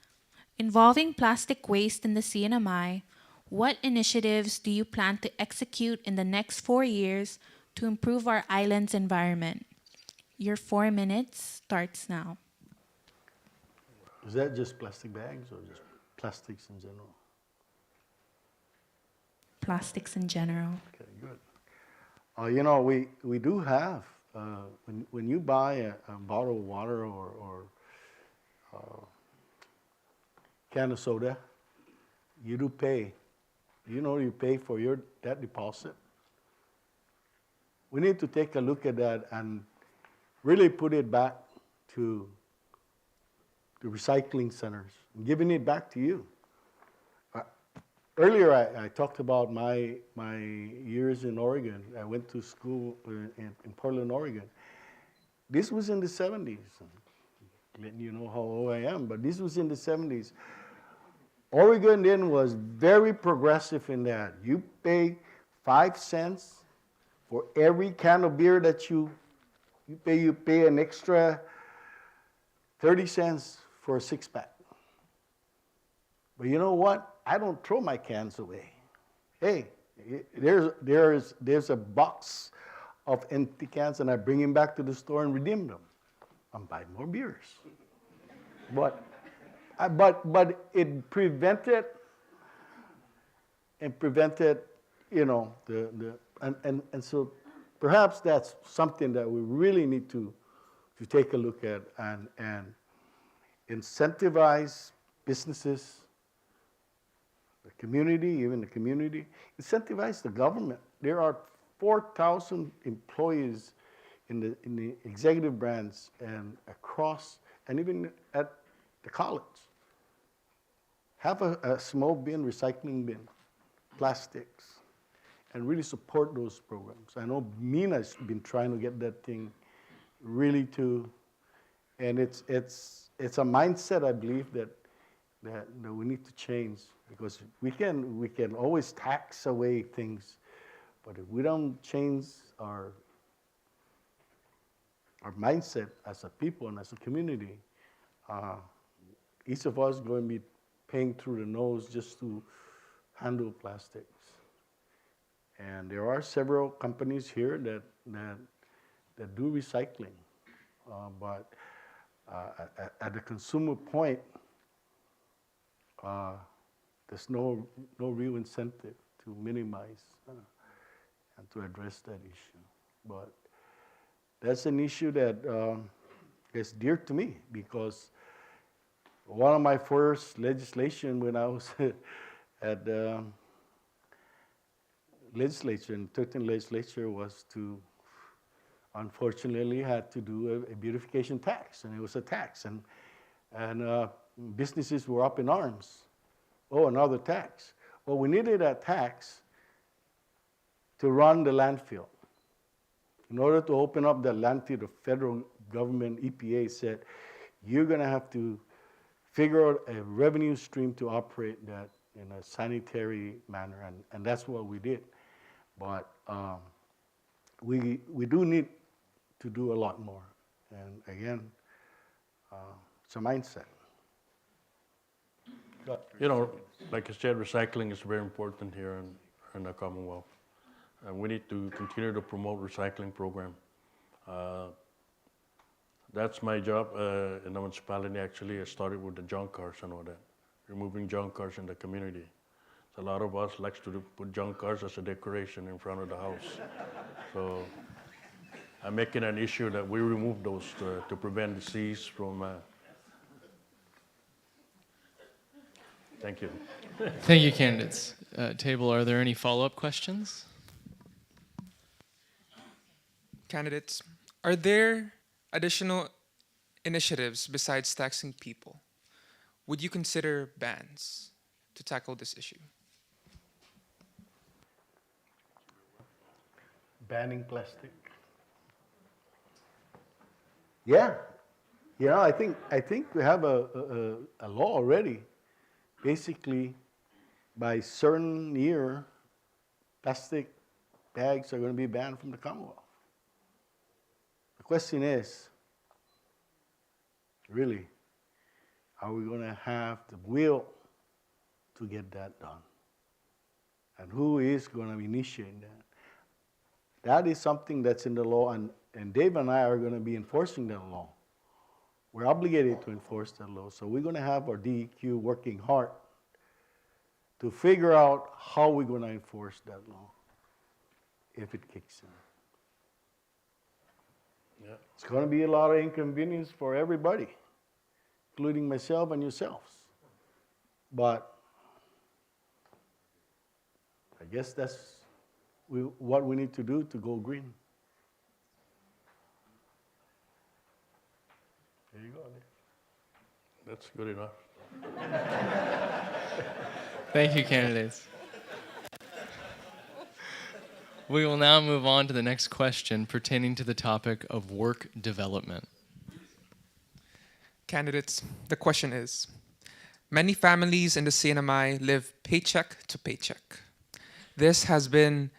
involving plastic waste in the CNMI, what initiatives do you plan to execute in the next 4 years to improve our island's environment? Your 4 minutes starts now. Is that just plastic bags or just plastics in general? Plastics in general. Okay, good. You know, we do have, when you buy a bottle of water or can of soda, you do pay. You know, you pay for that deposit. We need to take a look at that and really put it back to the recycling centers, and giving it back to you. Earlier, I talked about my years in Oregon. I went to school in Portland, Oregon. This was in the 70s. Letting you know how old I am, but this was in the 70s. Oregon then was very progressive in that. You pay 5 cents for every can of beer that you pay an extra 30 cents for a 6-pack. But you know what? I don't throw my cans away. Hey, there's a box of empty cans, and I bring them back to the store and redeem them. I'm buying more beers. But it prevented, you know, and so perhaps that's something that we really need to take a look at and incentivize businesses, the community, even the community, incentivize the government. There are 4,000 employees in the executive branch and across, and even at the college. Have a small bin, recycling bin, plastics, and really support those programs. I know Mina's been trying to get that thing really to, and it's a mindset, I believe, that we need to change, because we can always tax away things, but if we don't change our mindset as a people and as a community, each of us is going to be paying through the nose just to handle plastics. And there are several companies here that do recycling, but at the consumer point, there's no real incentive to minimize and to address that issue. But that's an issue that is dear to me, because one of my first legislation when I was at the legislature, in 13th legislature, was to unfortunately had to do a beautification tax, and it was a tax, and businesses were up in arms. Oh, another tax. Well, we needed that tax to run the landfill. In order to open up the landfill, the federal government, EPA, said, you're going to have to figure out a revenue stream to operate that in a sanitary manner, and that's what we did. But we do need to do a lot more. And again, it's a mindset. You know, like I said, recycling is very important here in the Commonwealth. And we need to continue to promote recycling program. That's my job in the municipality. Actually, I started with the junk cars and all that, removing junk cars in the community. So a lot of us likes to put junk cars as a decoration in front of the house. So I'm making an issue that we remove those to prevent disease from. Thank you. Thank you, candidates. Table, are there any follow-up questions? Candidates, are there additional initiatives besides taxing people? Would you consider bans to tackle this issue? Banning plastic. Yeah, I think we have a law already. Basically, by certain year, plastic bags are going to be banned from the Commonwealth. The question is, really, are we going to have the will to get that done? And who is going to initiate that? That is something that's in the law, and Dave and I are going to be enforcing that law. We're obligated to enforce that law. So we're going to have our DEQ working hard to figure out how we're going to enforce that law if it kicks in. Yeah. It's going to be a lot of inconvenience for everybody, including myself and yourselves. But I guess that's what we need to do to go green. There you go, Dave. That's good enough. Thank you, candidates. We will now move on to the next question pertaining to the topic of work development. Candidates, the question is, many families in the CNMI live paycheck to paycheck. This has been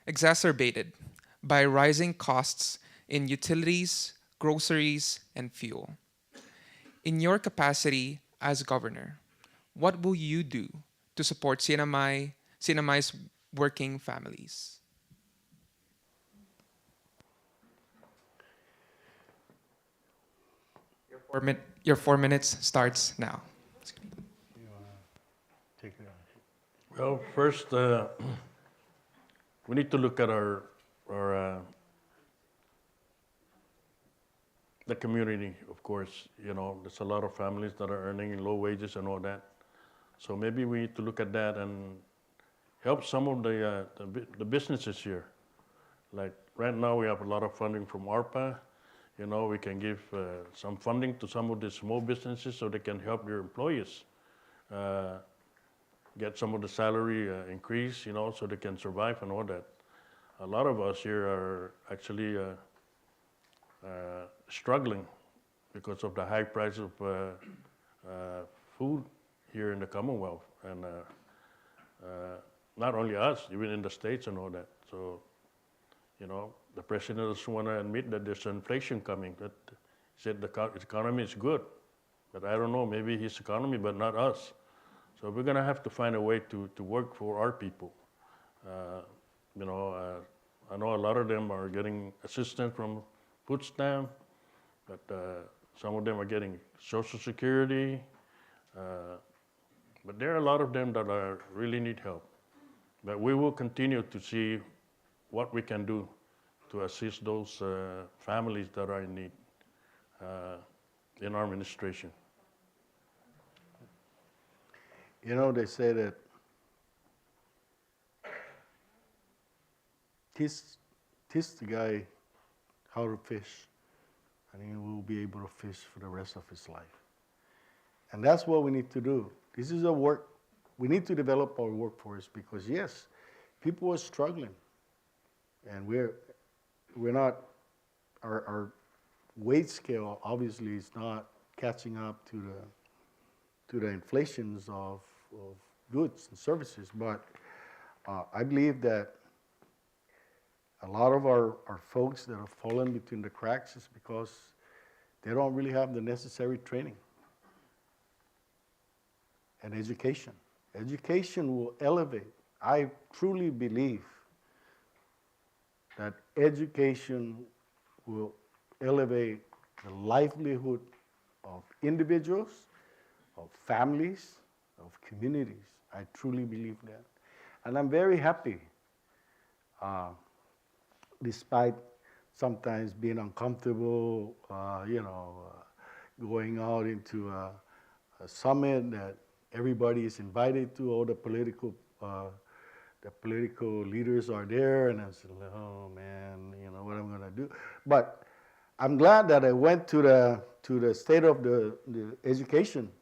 exacerbated by rising costs in utilities, groceries, and fuel. In your capacity as governor, what will you do to support CNMI's working families? Your 4 minutes starts now. You want to take it on? Well, first, we need to look at our the community, of course. You know, there's a lot of families that are earning low wages and all that. So maybe we need to look at that and help some of the businesses here. Like right now, we have a lot of funding from ARPA. You know, we can give some funding to some of the small businesses so they can help their employees get some of the salary increase, you know, so they can survive and all that. A lot of us here are actually struggling because of the high price of food here in the Commonwealth. And not only us, even in the States and all that. So, you know, the president doesn't want to admit that there's inflation coming. But he said the economy is good. But I don't know, maybe his economy, but not us. So we're going to have to find a way to work for our people. You know, I know a lot of them are getting assistance from food stamp, but some of them are getting Social Security. But there are a lot of them that really need help. But we will continue to see what we can do to assist those families that are in need in our administration. You know, they say that teach the guy how to fish, and he will be able to fish for the rest of his life. And that's what we need to do. This is a work, we need to develop our workforce because yes, people are struggling. And we're not, our wage scale obviously is not catching up to the inflations of goods and services, but I believe that a lot of our folks that have fallen between the cracks is because they don't really have the necessary training and education. Education will elevate. I truly believe that education will elevate the livelihood of individuals, of families, of communities. I truly believe that. And I'm very happy, despite sometimes being uncomfortable, going out into a summit that everybody is invited to, all the political leaders are there, and I said, oh man, what I'm gonna do. But I'm glad that I went to the state of the education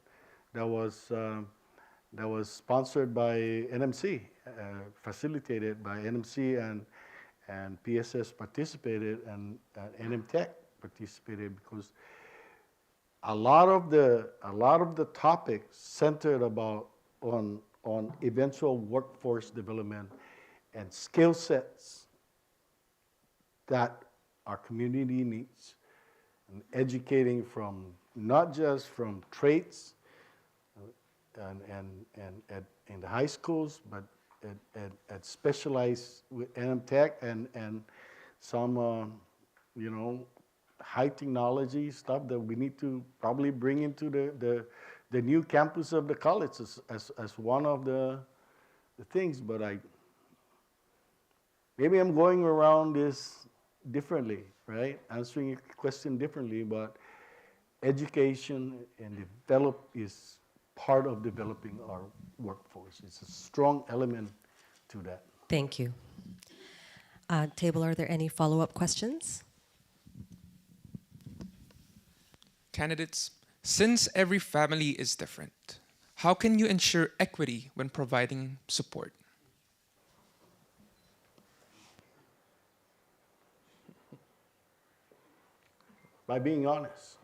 that was sponsored by NMC, facilitated by NMC, and PSS participated, and NMTech participated, because a lot of the topics centered on eventual workforce development and skill sets that our community needs, and educating from not just from trades and in the high schools, but at specialized with NMTech and some high technology stuff that we need to probably bring into the new campus of the college as one of the things. But maybe I'm going around this differently, right? Answering your question differently, but education and develop is part of developing our workforce. It's a strong element to that. Thank you. Table, are there any follow-up questions? Candidates, since every family is different, how can you ensure equity when providing support? By being honest.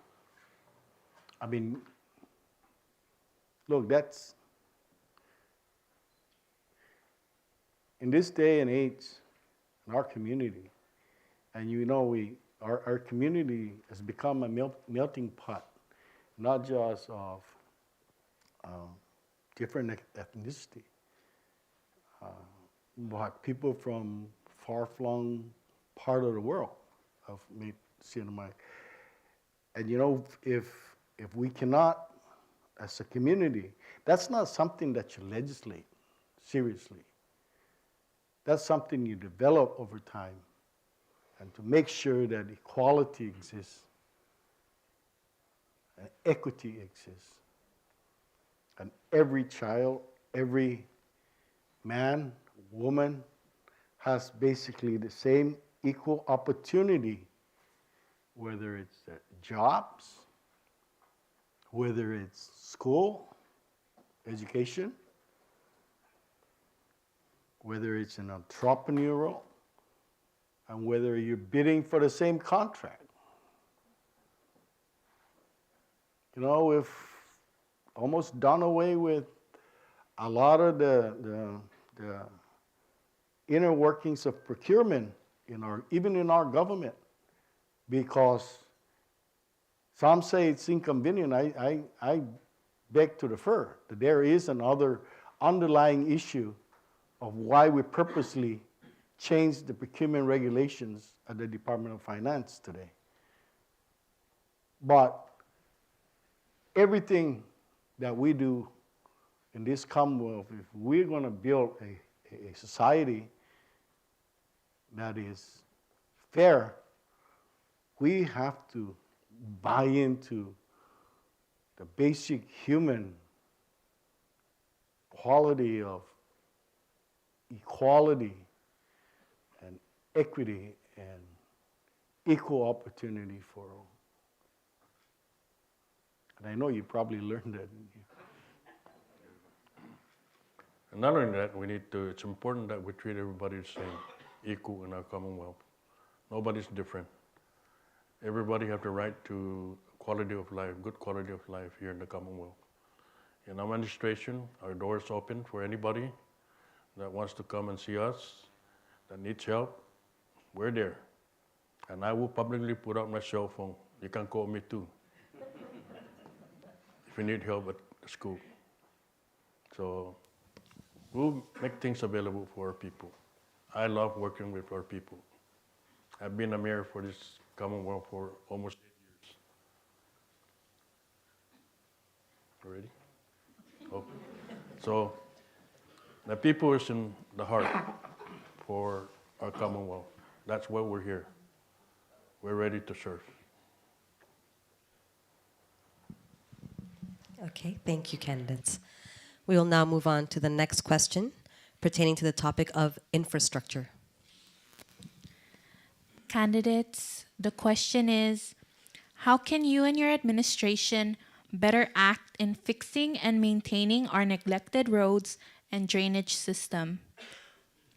I mean, look, that's, in this day and age, in our community, and our community has become a melting pot, not just of different ethnicity, but people from far-flung part of the world have made cinema. And if we cannot, as a community, that's not something that you legislate seriously. That's something you develop over time, and to make sure that equality exists and equity exists. And every child, every man, woman has basically the same equal opportunity, whether it's jobs, whether it's school, education, whether it's an entrepreneurial, and whether you're bidding for the same contract. We've almost done away with a lot of the inner workings of procurement even in our government, because some say it's inconvenient. I beg to differ that there is another underlying issue of why we purposely changed the procurement regulations at the Department of Finance today. But everything that we do in this Commonwealth, if we're going to build a society that is fair, we have to buy into the basic human quality of equality and equity and equal opportunity for all. And I know you probably learned that. And not only that, it's important that we treat everybody the same, equal in our Commonwealth. Nobody's different. Everybody have the right to quality of life, good quality of life here in the Commonwealth. In our administration, our door is open for anybody that wants to come and see us, that needs help. We're there. And I will publicly put out my cell phone. You can call me too, if you need help at the school. So we'll make things available for our people. I love working with our people. I've been a mayor for this Commonwealth for almost 8 years. Ready? Oh. So the people is in the heart for our Commonwealth. That's why we're here. We're ready to serve. Okay, thank you, candidates. We will now move on to the next question pertaining to the topic of infrastructure. Candidates, the question is, how can you and your administration better act in fixing and maintaining our neglected roads and drainage system?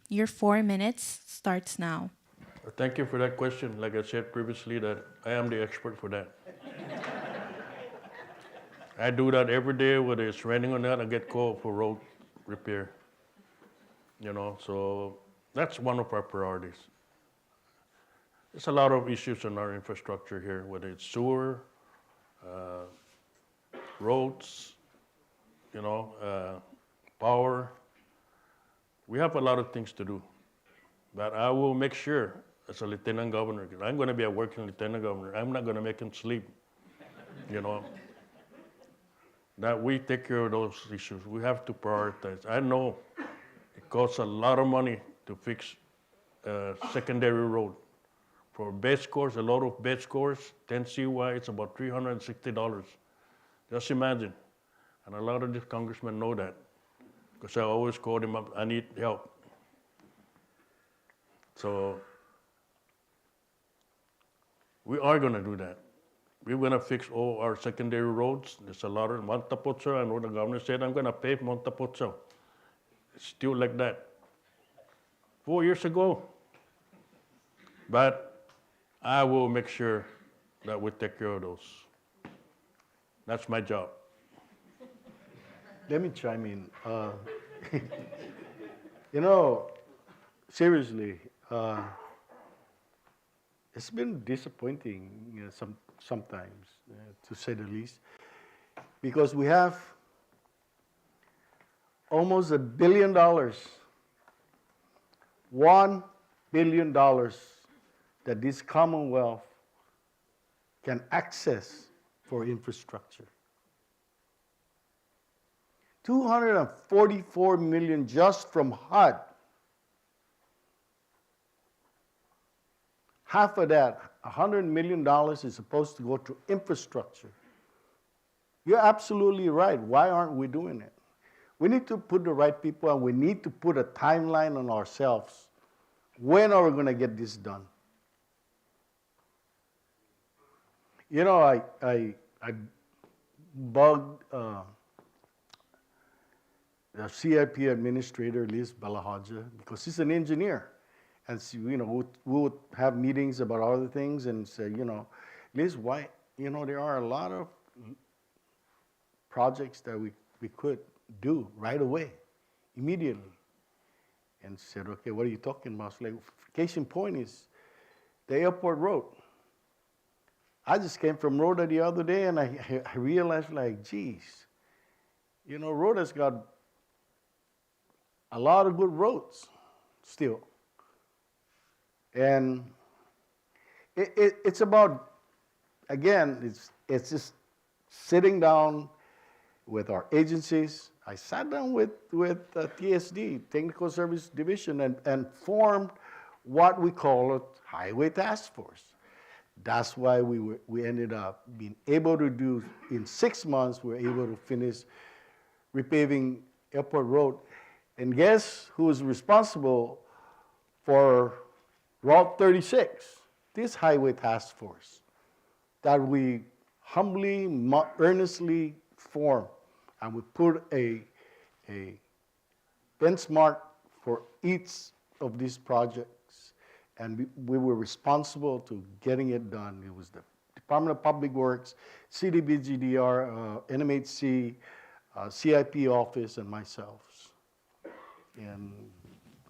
Your 4 minutes starts now. Thank you for that question. Like I said previously, that I am the expert for that. I do that every day, whether it's raining or not, I get called for road repair. So that's one of our priorities. There's a lot of issues in our infrastructure here, whether it's sewer, roads, power. We have a lot of things to do. But I will make sure, as a lieutenant governor, because I'm going to be a working lieutenant governor, I'm not going to make him sleep, that we take care of those issues. We have to prioritize. I know it costs a lot of money to fix a secondary road. For base course, a lot of base course, 10 CY, it's about $360. Just imagine. And a lot of these congressmen know that, because I always call them up, I need help. So we are going to do that. We're going to fix all our secondary roads. There's a lot of Montapocho. I know the governor said, I'm going to pave Montapocho. It's still like that. 4 years ago. But I will make sure that we take care of those. That's my job. Let me chime in. Seriously, it's been disappointing sometimes, to say the least, because we have almost $1 billion, $1 billion that this Commonwealth can access for infrastructure. 244 million just from HUD. Half of that, $100 million, is supposed to go to infrastructure. You're absolutely right. Why aren't we doing it? We need to put the right people, and we need to put a timeline on ourselves. When are we going to get this done? I bugged the CIP administrator, Liz Balahaja, because she's an engineer. And she, we would have meetings about other things and say, Liz, why, there are a lot of projects that we could do right away, immediately. And said, okay, what are you talking about? So, case in point is the airport road. I just came from Rhoda the other day, and I realized, geez, Rhoda's got a lot of good roads still. And it's about, again, it's just sitting down with our agencies. I sat down with TSD, Technical Service Division, and formed what we call a Highway Task Force. That's why we ended up being able to do, in 6 months, we're able to finish repaving Airport Road. And guess who is responsible for Route 36, this highway task force that we humbly, earnestly formed, and we put a benchmark for each of these projects, and we were responsible to getting it done. It was the Department of Public Works, CDBGDR, NMHC, CIP office, and myself. And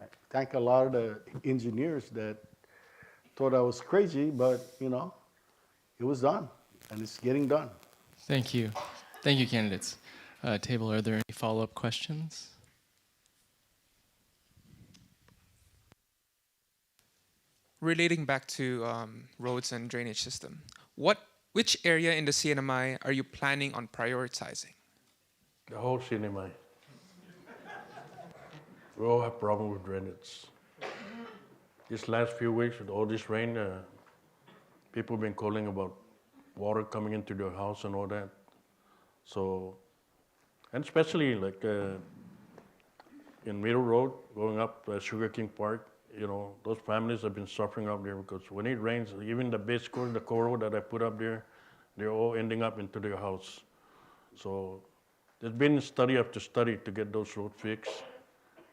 I thank a lot of the engineers that thought I was crazy, but you know, it was done, and it's getting done. Thank you. Thank you, candidates. Table, are there any follow-up questions? Relating back to roads and drainage system, which area in the CNMI are you planning on prioritizing? The whole cinema. We all have problem with drainage. These last few weeks with all this rain, people have been calling about water coming into their house and all that. So, and especially like in Middle Road, going up Sugar King Park, you know, those families have been suffering up there because when it rains, even the base course, the core road that I put up there, they're all ending up into their house. So there's been study after study to get those roads fixed.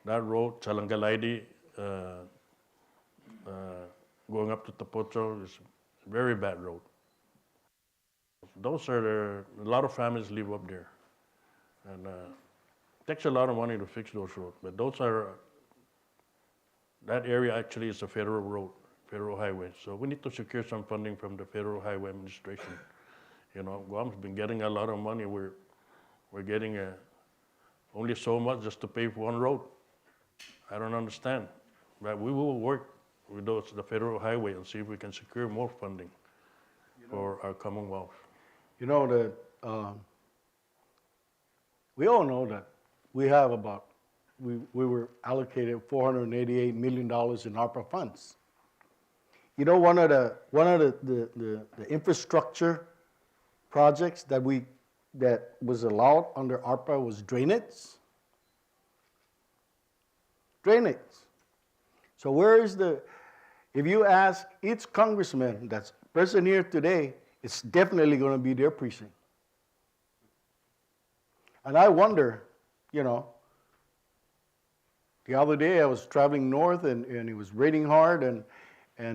That road, Chalangalaidi, going up to Tapocho is a very bad road. Those are a lot of families live up there. And it takes a lot of money to fix those roads, but that area actually is a federal road, federal highway. So we need to secure some funding from the Federal Highway Administration. You know, Guam's been getting a lot of money. We're getting only so much just to pay for one road. I don't understand. But we will work with the federal highway and see if we can secure more funding for our Commonwealth. You know that we all know that we have we were allocated $488 million in ARPA funds. You know, one of the infrastructure projects that was allowed under ARPA was drainage. Drainage. So where is if you ask each congressman that's present here today, it's definitely going to be their precinct. And I wonder, you know, the other day I was traveling north and it was raining hard and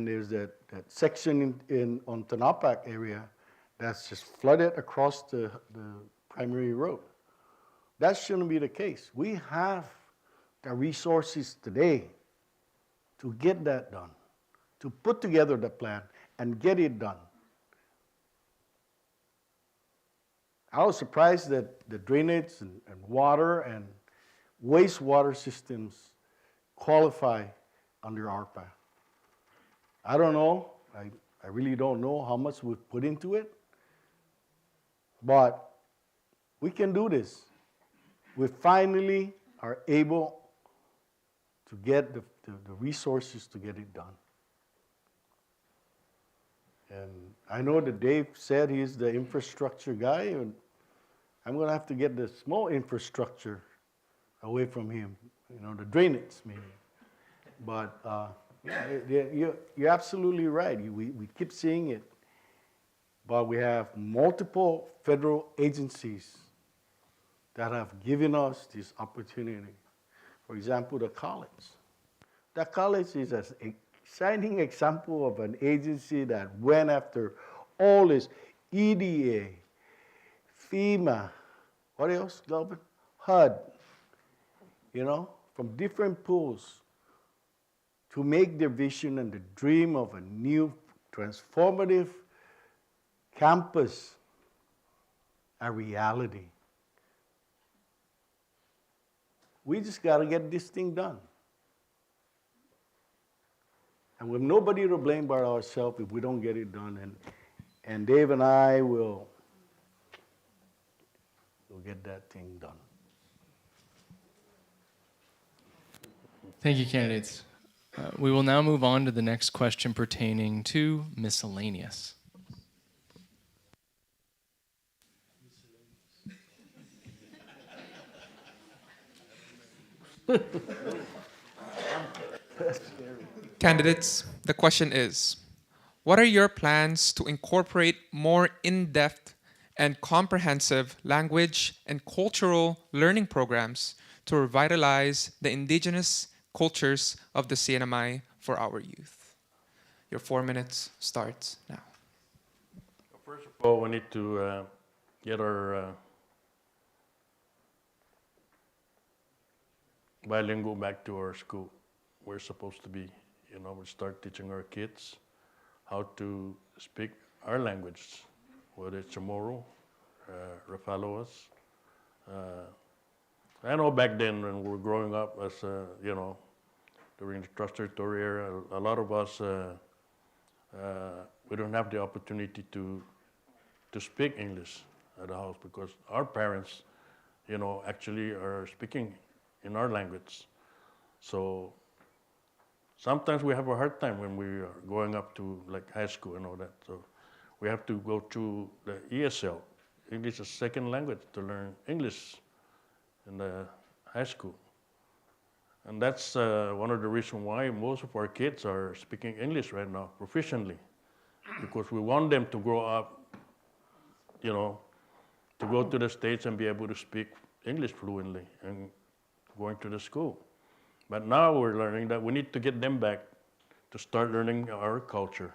there's that section on Tanapac area that's just flooded across the primary road. That shouldn't be the case. We have the resources today to get that done, to put together the plan and get it done. I was surprised that the drainage and water and wastewater systems qualify under ARPA. I don't know. I really don't know how much we've put into it, but we can do this. We finally are able to get the resources to get it done. And I know that Dave said he's the infrastructure guy, and I'm going to have to get the small infrastructure away from him, you know, the drainage maybe. But you're absolutely right. We keep seeing it. But we have multiple federal agencies that have given us this opportunity. For example, the college. The college is an shining example of an agency that went after all this EDA, FEMA, what else, Galvin? HUD, you know, from different pools to make their vision and the dream of a new transformative campus a reality. We just got to get this thing done. And with nobody to blame but ourselves if we don't get it done. And Dave and I will get that thing done. Thank you, candidates. We will now move on to the next question pertaining to miscellaneous. That's scary. Candidates, the question is, what are your plans to incorporate more in-depth and comprehensive language and cultural learning programs to revitalize the indigenous cultures of the CNMI for our youth? Your 4 minutes starts now. First of all, we need to get our bilingual back to our school. We're supposed to be, we start teaching our kids how to speak our language, whether it's Chamorro, Palacios. I know back then when we were growing up as, during the trust territory era, a lot of us, we don't have the opportunity to speak English at the house because our parents, actually are speaking in our language. So sometimes we have a hard time when we are going up to like high school and all that. So we have to go through the ESL, English as second language, to learn English in the high school. And that's one of the reasons why most of our kids are speaking English right now proficiently, because we want them to grow up, to go to the States and be able to speak English fluently and going to the school. But now we're learning that we need to get them back to start learning our culture.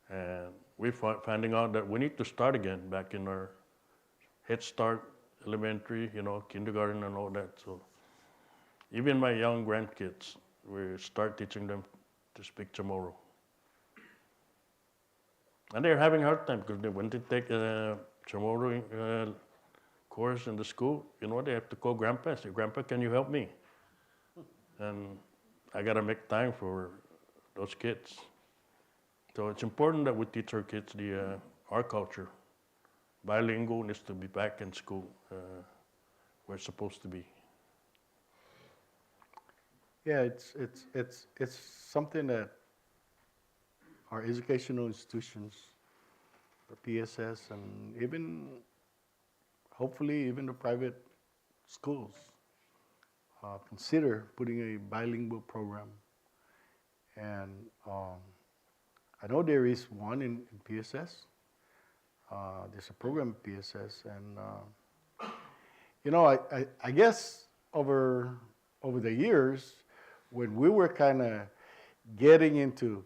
And we're finding out that we need to start again back in our Head Start, elementary, kindergarten and all that. So even my young grandkids, we start teaching them to speak Chamorro. And they're having a hard time because when they take a Chamorro course in the school, they have to call Grandpa and say, Grandpa, can you help me? And I gotta make time for those kids. So it's important that we teach our kids our culture. Bilingual needs to be back in school where it's supposed to be. Yeah, it's something that our educational institutions, the PSS, and even hopefully even the private schools consider putting a bilingual program. And I know there is one in PSS. There's a program in PSS, and I guess over the years, when we were kind of getting into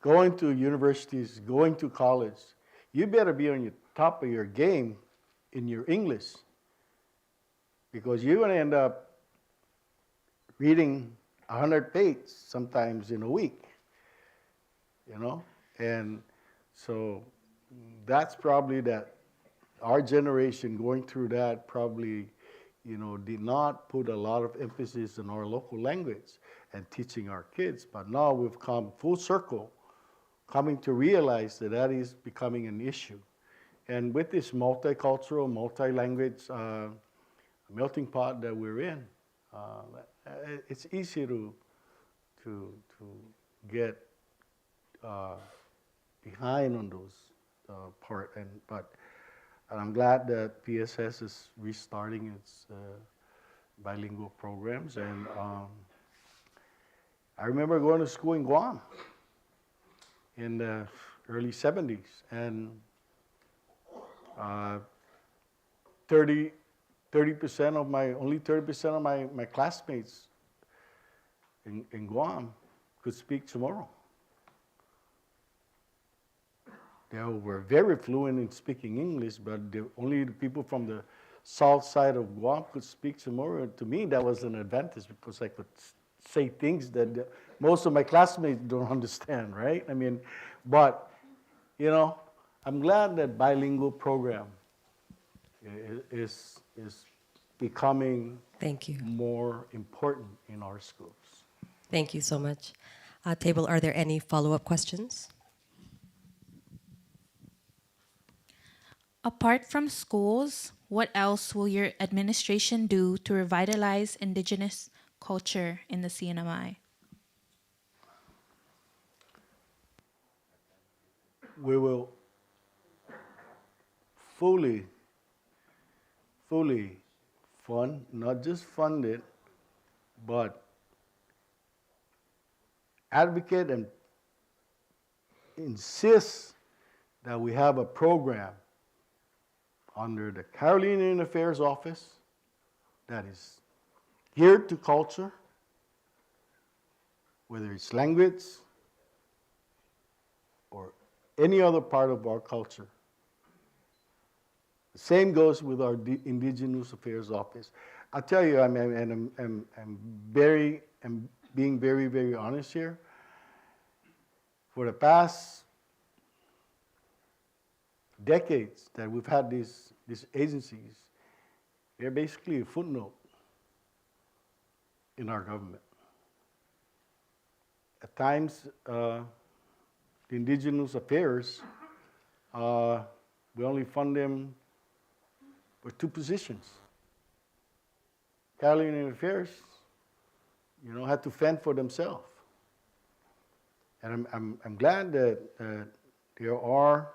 going to universities, going to college, you better be on your top of your game in your English, because you're going to end up reading 100 pages sometimes in a week, and so that's probably that our generation going through that probably, did not put a lot of emphasis on our local language and teaching our kids. But now we've come full circle, coming to realize that that is becoming an issue. And with this multicultural, multi-language melting pot that we're in, it's easy to get behind on those part. But I'm glad that PSS is restarting its bilingual programs. And I remember going to school in Guam in the early 70s, and 30% of my classmates in Guam could speak Chamorro. They were very fluent in speaking English, but only the people from the south side of Guam could speak Chamorro. To me, that was an advantage because I could say things that most of my classmates don't understand, right? I mean, but, I'm glad that bilingual program is becoming Thank you. more important in our schools. Thank you so much. Table, are there any follow-up questions? Apart from schools, what else will your administration do to revitalize indigenous culture in the CNMI? We will fully fund, not just fund it, but advocate and insist that we have a program under the Carolinian Affairs Office that is geared to culture, whether it's language or any other part of our culture. The same goes with our Indigenous Affairs Office. I tell you, I'm being very, very honest here. For the past decades that we've had these agencies, they're basically a footnote in our government. At times, the Indigenous Affairs, we only fund them for 2 positions. Carolinian Affairs, had to fend for themselves. And I'm glad that there are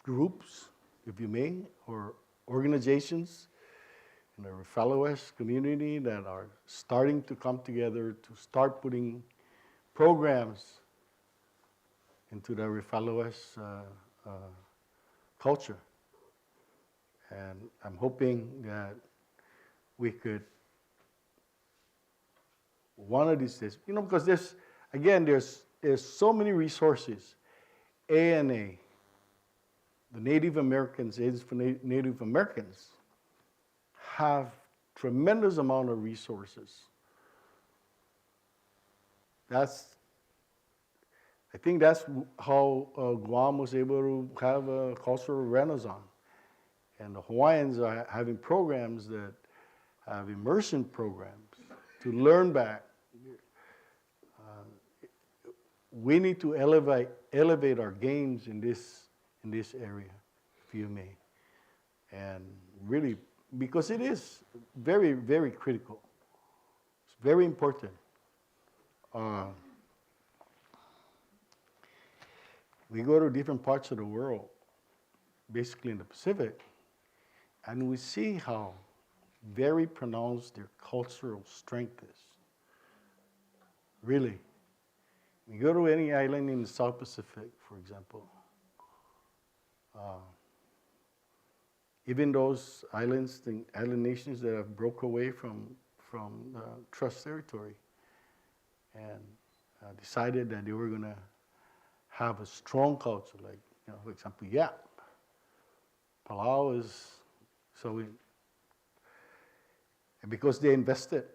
groups, if you may, or organizations in the Palacios community that are starting to come together to start putting programs into the Palacios culture. And I'm hoping that we could, one of these days, because there's so many resources. ANA, the Native Americans, Aid for Native Americans, have tremendous amount of resources. I think that's how Guam was able to have a cultural renaissance. And the Hawaiians are having programs that have immersion programs to learn back. We need to elevate our games in this area, if you may. And really, because it is very, very critical. It's very important. We go to different parts of the world, basically in the Pacific, and we see how very pronounced their cultural strength is. Really. You go to any island in the South Pacific, for example, even those islands, the island nations that have broke away from trust territory and decided that they were going to have a strong culture, like, for example, Palau is, and because they invested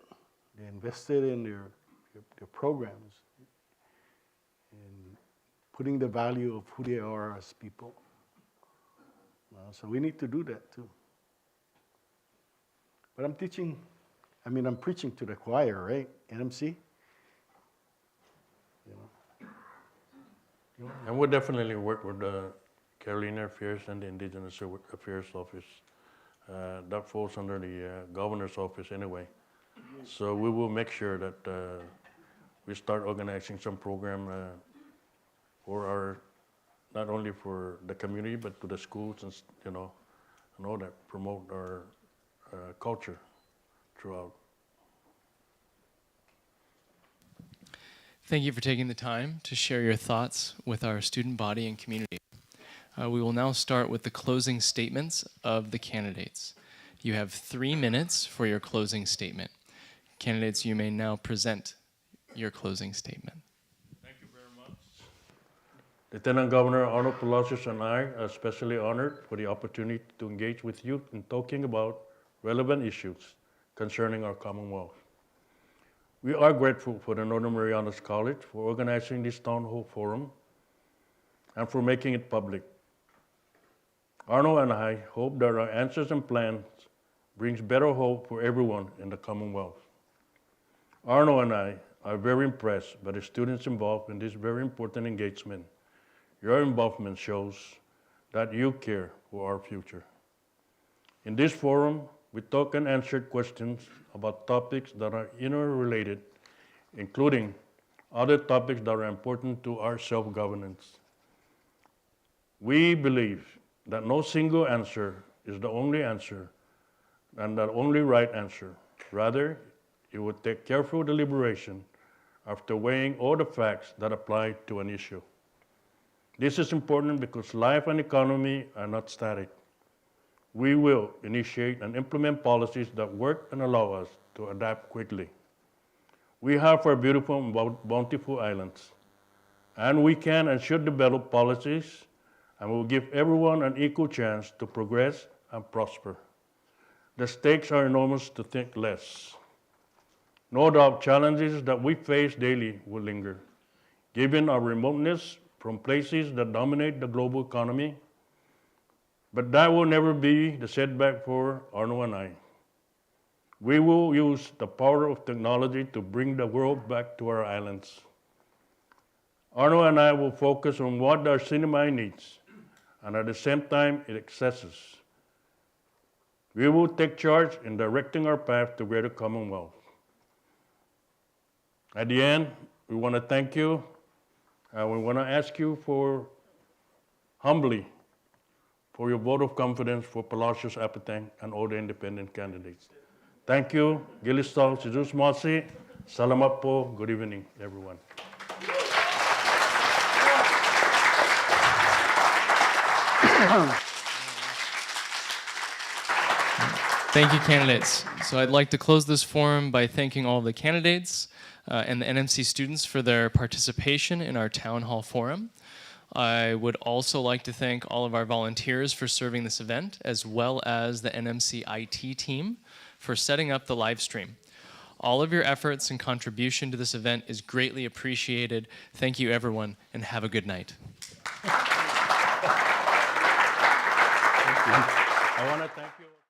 in their programs, in putting the value of who they are as people. So we need to do that too. But I'm preaching to the choir, right? NMC? And we'll definitely work with the Carolina Affairs and the Indigenous Affairs Office. That falls under the Governor's Office anyway. So we will make sure that we start organizing some program for our, not only for the community, but to the schools and all that promote our culture throughout. Thank you for taking the time to share your thoughts with our student body and community. We will now start with the closing statements of the candidates. You have 3 minutes for your closing statement. Candidates, you may now present your closing statement. Thank you very much. Lieutenant Governor Arnold Palacios and I are especially honored for the opportunity to engage with you in talking about relevant issues concerning our Commonwealth. We are grateful for the Northern Marianas College for organizing this town hall forum and for making it public. Arnold and I hope that our answers and plans brings better hope for everyone in the Commonwealth. Arnold and I are very impressed by the students involved in this very important engagement. Your involvement shows that you care for our future. In this forum, we talk and answer questions about topics that are interrelated, including other topics that are important to our self-governance. We believe that no single answer is the only answer and the only right answer. Rather, it will take careful deliberation after weighing all the facts that apply to an issue. This is important because life and economy are not static. We will initiate and implement policies that work and allow us to adapt quickly. We have our beautiful and bountiful islands, and we can and should develop policies and will give everyone an equal chance to progress and prosper. The stakes are enormous to think less. No doubt challenges that we face daily will linger, given our remoteness from places that dominate the global economy, but that will never be the setback for Arnold and I. We will use the power of technology to bring the world back to our islands. Arnold and I will focus on what our cinema needs, and at the same time it accesses. We will take charge in directing our path to greater commonwealth. At the end, we want to thank you, and we want to ask you humbly for your vote of confidence for Palacios, Apatang, and all the independent candidates. Thank you. Gilistal, Jesus Masi. Salamat po. Good evening, everyone. Thank you, candidates. So I'd like to close this forum by thanking all of the candidates and the NMC students for their participation in our town hall forum. I would also like to thank all of our volunteers for serving this event, as well as the NMC IT team for setting up the live stream. All of your efforts and contribution to this event is greatly appreciated. Thank you, everyone, and have a good night. I want to thank you.